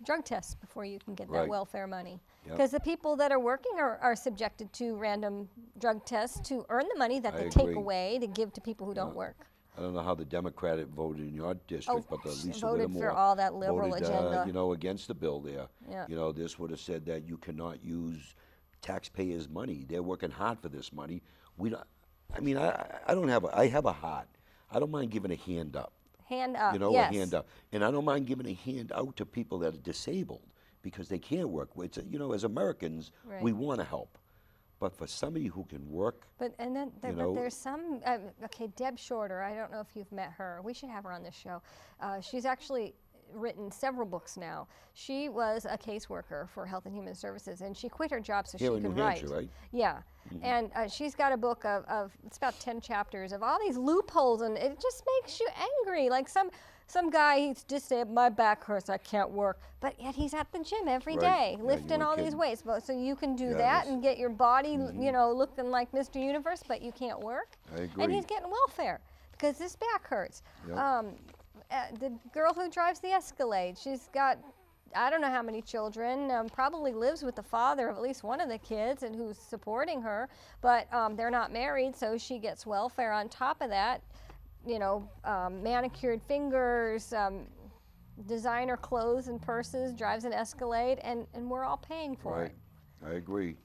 drug tests before you can get that Right. welfare money. Yep. Because the people that are working are subjected to random drug tests to earn the money that I they take agree. away to give to people who don't work. I don't know how the Democratic voted in your district, but at least voted for all that liberal voted, agenda. against the bill there. Yeah. This would have said that you cannot use taxpayers' money. They're working hard for this money. We don't. I mean, I don't have. I have a heart. I don't mind giving a hand up. Hand up, A yes. hand up, and I don't mind giving a hand out to people that are disabled because they can't work. It's as Americans, we Right. want to help, but for somebody who can work. But know- there's some Deb Shorter. I don't know if you've met her. We should have her on this show. She's actually written several books now. She was a caseworker for Health and Human Services, and she quit her job so Here she in could New write. Hampshire, right? Yeah, and she's got a book of it's about 10 chapters of all these loopholes, and it just makes you angry. Like some guy, he's just said, my back hurts, I can't work, but yet he's at the gym every Right. day, Yeah, you lifting ain't all these kidding. weights. So you can do Yeah, that this- and get your body, you know, looking like Mr. Universe, but you can't work. I And he's agree. getting welfare because his back hurts. Yep. The girl who drives the Escalade, she's got, I don't know how many children, probably lives with the father of at least one of the kids and who's supporting her, but they're not married, so she gets welfare on top of that. You know, manicured fingers, designer clothes and purses, drives an Escalade, and we're all paying for Right. it. I agree.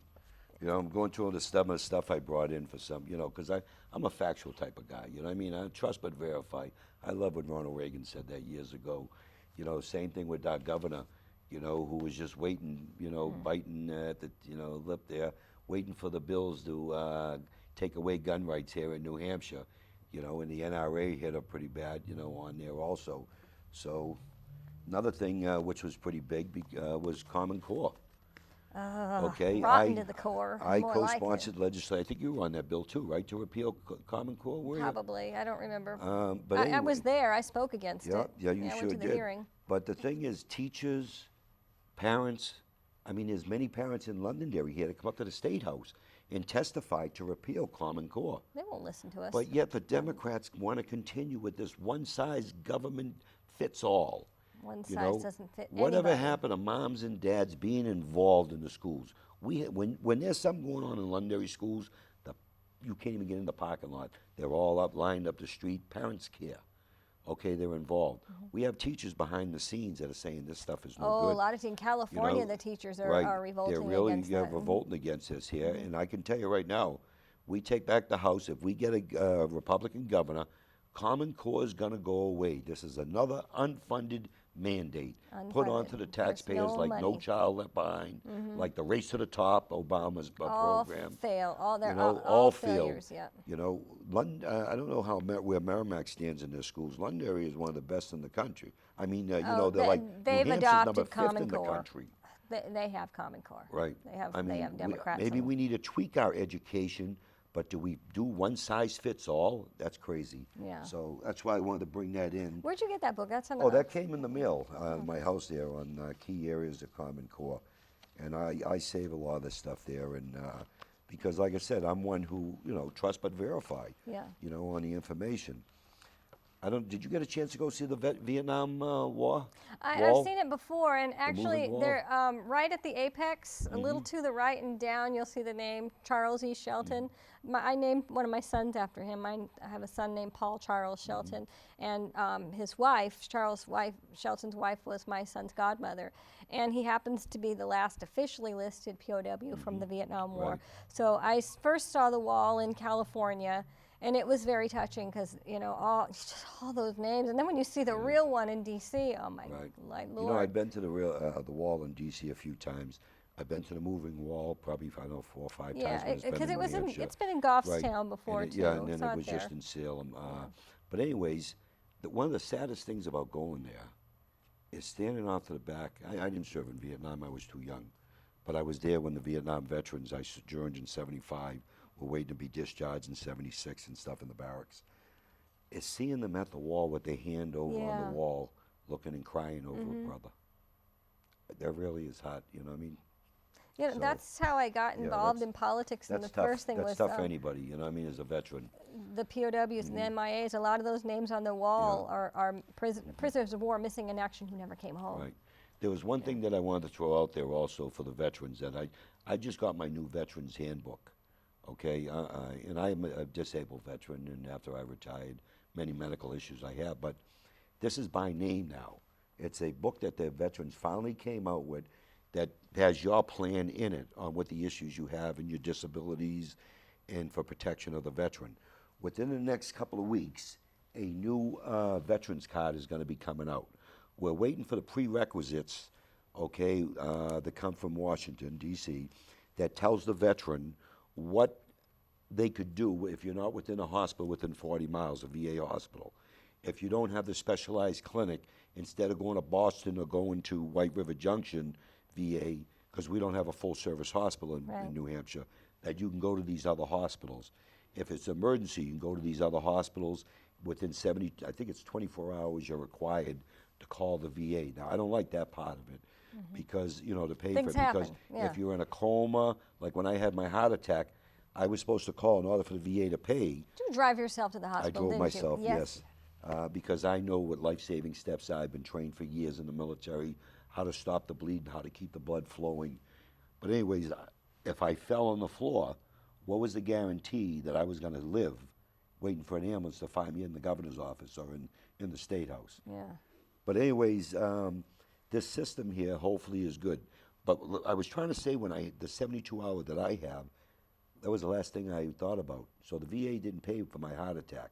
You know, I'm going through all the stuff I brought in for some, you know, because I'm a factual type of guy, you know what I mean? I trust but verify. I love what Ronald Reagan said that years ago. You know, same thing with our governor, you know, who was just waiting, you know, biting at the, you know, lip there, waiting for the bills to take away gun rights here in New Hampshire, you know, and the NRA hit her pretty bad, you know, on there also. So another thing which was pretty big was Common Core. Okay, Rotten to the core. I more like it. co-sponsored legislation. I think you were on that bill too, right? To repeal Common Core, were you? Probably, I don't remember. But I was anyway. there. I spoke against Yeah, it. yeah, you I sure went to the did. hearing. But the thing is, teachers, parents, I mean, there's many parents in Londonderry here that come up to the State House and testify to repeal Common Core. They won't listen to us. But yet the Democrats want to continue with this one-size government fits all. One You size know, doesn't fit whatever anybody. happened to moms and dads being involved in the schools? When there's something going on in Londonderry schools, you can't even get in the parking lot. They're all up, lined up the street. Parents care. Okay, they're involved. We have teachers behind the scenes that are saying this stuff is no Oh, good. a lot of in California, know, the teachers are, right. are revolting They're really against that. revolting against this here. And I can tell you right now, we take back the House. If we get a Republican governor, Common Core is going to go away. This is another unfunded mandate put Unfunded. onto the There's taxpayers no like No money. Child Left Behind, like the Race to the Top, Obama's All program. fail. All they're You know, all failed. failures. Yeah. You know, London, I don't know where Merrimack stands in their schools. Londonderry is one of the best in the country. I mean, you know, they're like they've New Hampshire's number adopted 5th Common in the Core. country. They have Common Core. Right. They I mean, have Democrats. maybe in we need to tweak our education, but do we do one size fits all? That's crazy. Yeah. So that's why I wanted to bring that in. Where'd you get that book? That's Oh, that came in the mail, my house there on key areas of Common Core. And I save a lot of this stuff there. And because, like I said, I'm one who, you know, trust but verify, Yeah. you know, on the information. Did you get a chance to go see the Vietnam War? wall? I've seen it before, and actually, moving wall? they're right at the apex, a little to the right and down. You'll see the name Charles E. Shelton. I named one of my sons after him. I have a son named Paul Charles Shelton, and his wife, Shelton's wife, was my son's godmother, and he happens to be the last officially listed POW from the Vietnam War. Right. So I first saw the wall in California. And it was very touching because, you know, all those names. And then when you see the real one in D.C., oh, my Right. Lord. You know, I've been to the wall in D.C. a few times. I've been to the moving wall probably, I don't know, 4 or 5 times. Yeah, when because New Hampshire. it's been in Goffstown Right. before, And too. yeah, and It's then it not was there. just in Salem. But anyways, one of the saddest things about going there is standing off to the back. I didn't serve in Vietnam. I was too young. But I was there when the Vietnam veterans, I sojourned in 75, were waiting to be discharged in 76 and stuff in the barracks. Is seeing them at the wall with their hand over on Yeah. the wall, looking and crying over a brother. That really is hot, you know what I mean? You know, So, that's how I got involved in politics. And That's the tough. first thing That's was tough for anybody, you know what I mean, as a veteran. the POWs and the MIAs. A lot of those names on the wall are prisoners of war missing in action who never came home. Right. There was one thing that I wanted to throw out there also for the veterans, that I just got my new veterans handbook, okay? And I am a disabled veteran, and after I retired, many medical issues I have, but this is by name now. It's a book that the veterans finally came out with that has your plan in it on what the issues you have and your disabilities and for protection of the veteran. Within the next couple of weeks, a new veterans card is going to be coming out. We're waiting for the prerequisites, okay, that come from Washington, D.C., that tells the veteran what they could do if you're not within a hospital within 40 miles, a VA hospital. if you don't have the specialized clinic, instead of going to Boston or going to White River Junction, VA, because we don't have a full-service hospital in New Hampshire, that you can go to these other hospitals. If it's an emergency, you can go to these other hospitals. Within 70, I think it's 24 hours, you're required to call the VA. Now, I don't like that part of it because, you know, to pay Things for it. Because happen, yeah. if you're in a coma, like when I had my heart attack, I was supposed to call in order for the VA to pay. Did you drive yourself to the I hospital, drove didn't myself, you? yes. Because I know what life-saving steps are. I've been trained for years in the military, how to stop the bleeding, how to keep the blood flowing. But anyways, if I fell on the floor, what was the guarantee that I was going to live waiting for an ambulance to find me in the governor's office or in the State House? Yeah. But anyways, this system here hopefully is good. But I was trying to say the 72-hour that I have, that was the last thing I thought about. So the VA didn't pay for my heart attack.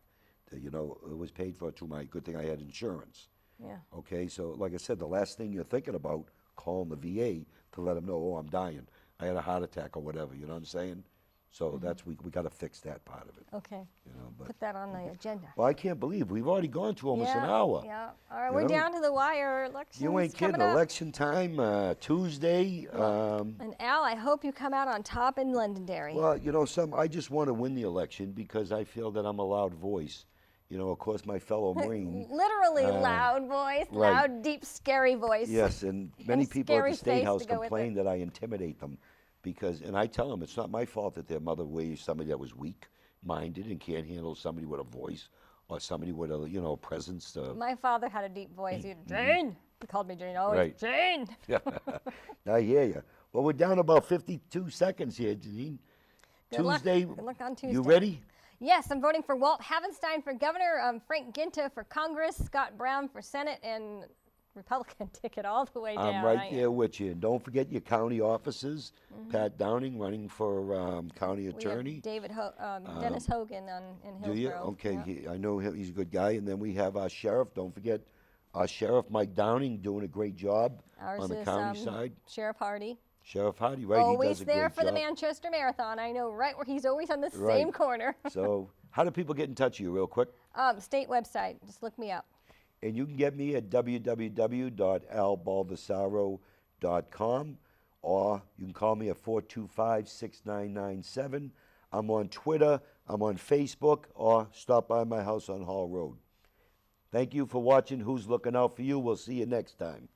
You know, it was paid for through my, good thing I had insurance. Yeah. Okay, so like I said, the last thing you're thinking about, calling the VA to let them know, oh, I'm dying. I had a heart attack or whatever, you know what I'm saying? So that's, we got to fix that part of it. Okay. You know, but, Put that on the agenda. well, I can't believe we've already gone to almost an hour. Yeah. All right, You we're know? down to the wire. Elections You ain't kidding. coming up. Election time, Tuesday. And Al, I hope you come out on top in Londonderry. Well, you know, I just want to win the election because I feel that I'm a loud voice. You know, of course, my fellow Marine. Literally loud voice, right. loud, deep, scary voice. Yes, and many people at scary the State face House to go with complain that I intimidate them because, and I tell them it's not my fault that their mother raised somebody that was weak-minded and can't handle somebody with a voice or somebody with a, you know, presence. My father had a deep voice. He'd, Jane! He called me Jane. Always, Right. Jane! I hear you. Well, we're down about 52 seconds here, Jeanine. Good luck. Tuesday. Good luck on Tuesday. You ready? Yes, I'm voting for Walt Havenstein for governor, Frank Ginta for Congress, Scott Brown for Senate, and Republican ticket all the way down. I'm right there with you. And don't forget your county officers. Pat Downing running for county We have attorney. Dennis Hogan in Hillsborough. Do you? Okay, Yeah. I know him. He's a good guy. And then we have our sheriff. Don't forget our sheriff, Mike Downing, doing a great job Ours on the is county side. Sheriff Hardy. Sheriff Hardy, right? Always he does a there great for the job. Manchester Marathon. I know right where he's always on the Right. same corner. So how do people get in touch with you real quick? State website. Just look me up. And you can get me at www.albaldessaro.com, or you can call me at 425-6997. I'm on Twitter, I'm on Facebook, or stop by my house on Hall Road. Thank you for watching Who's Looking Out for You. We'll see you next time.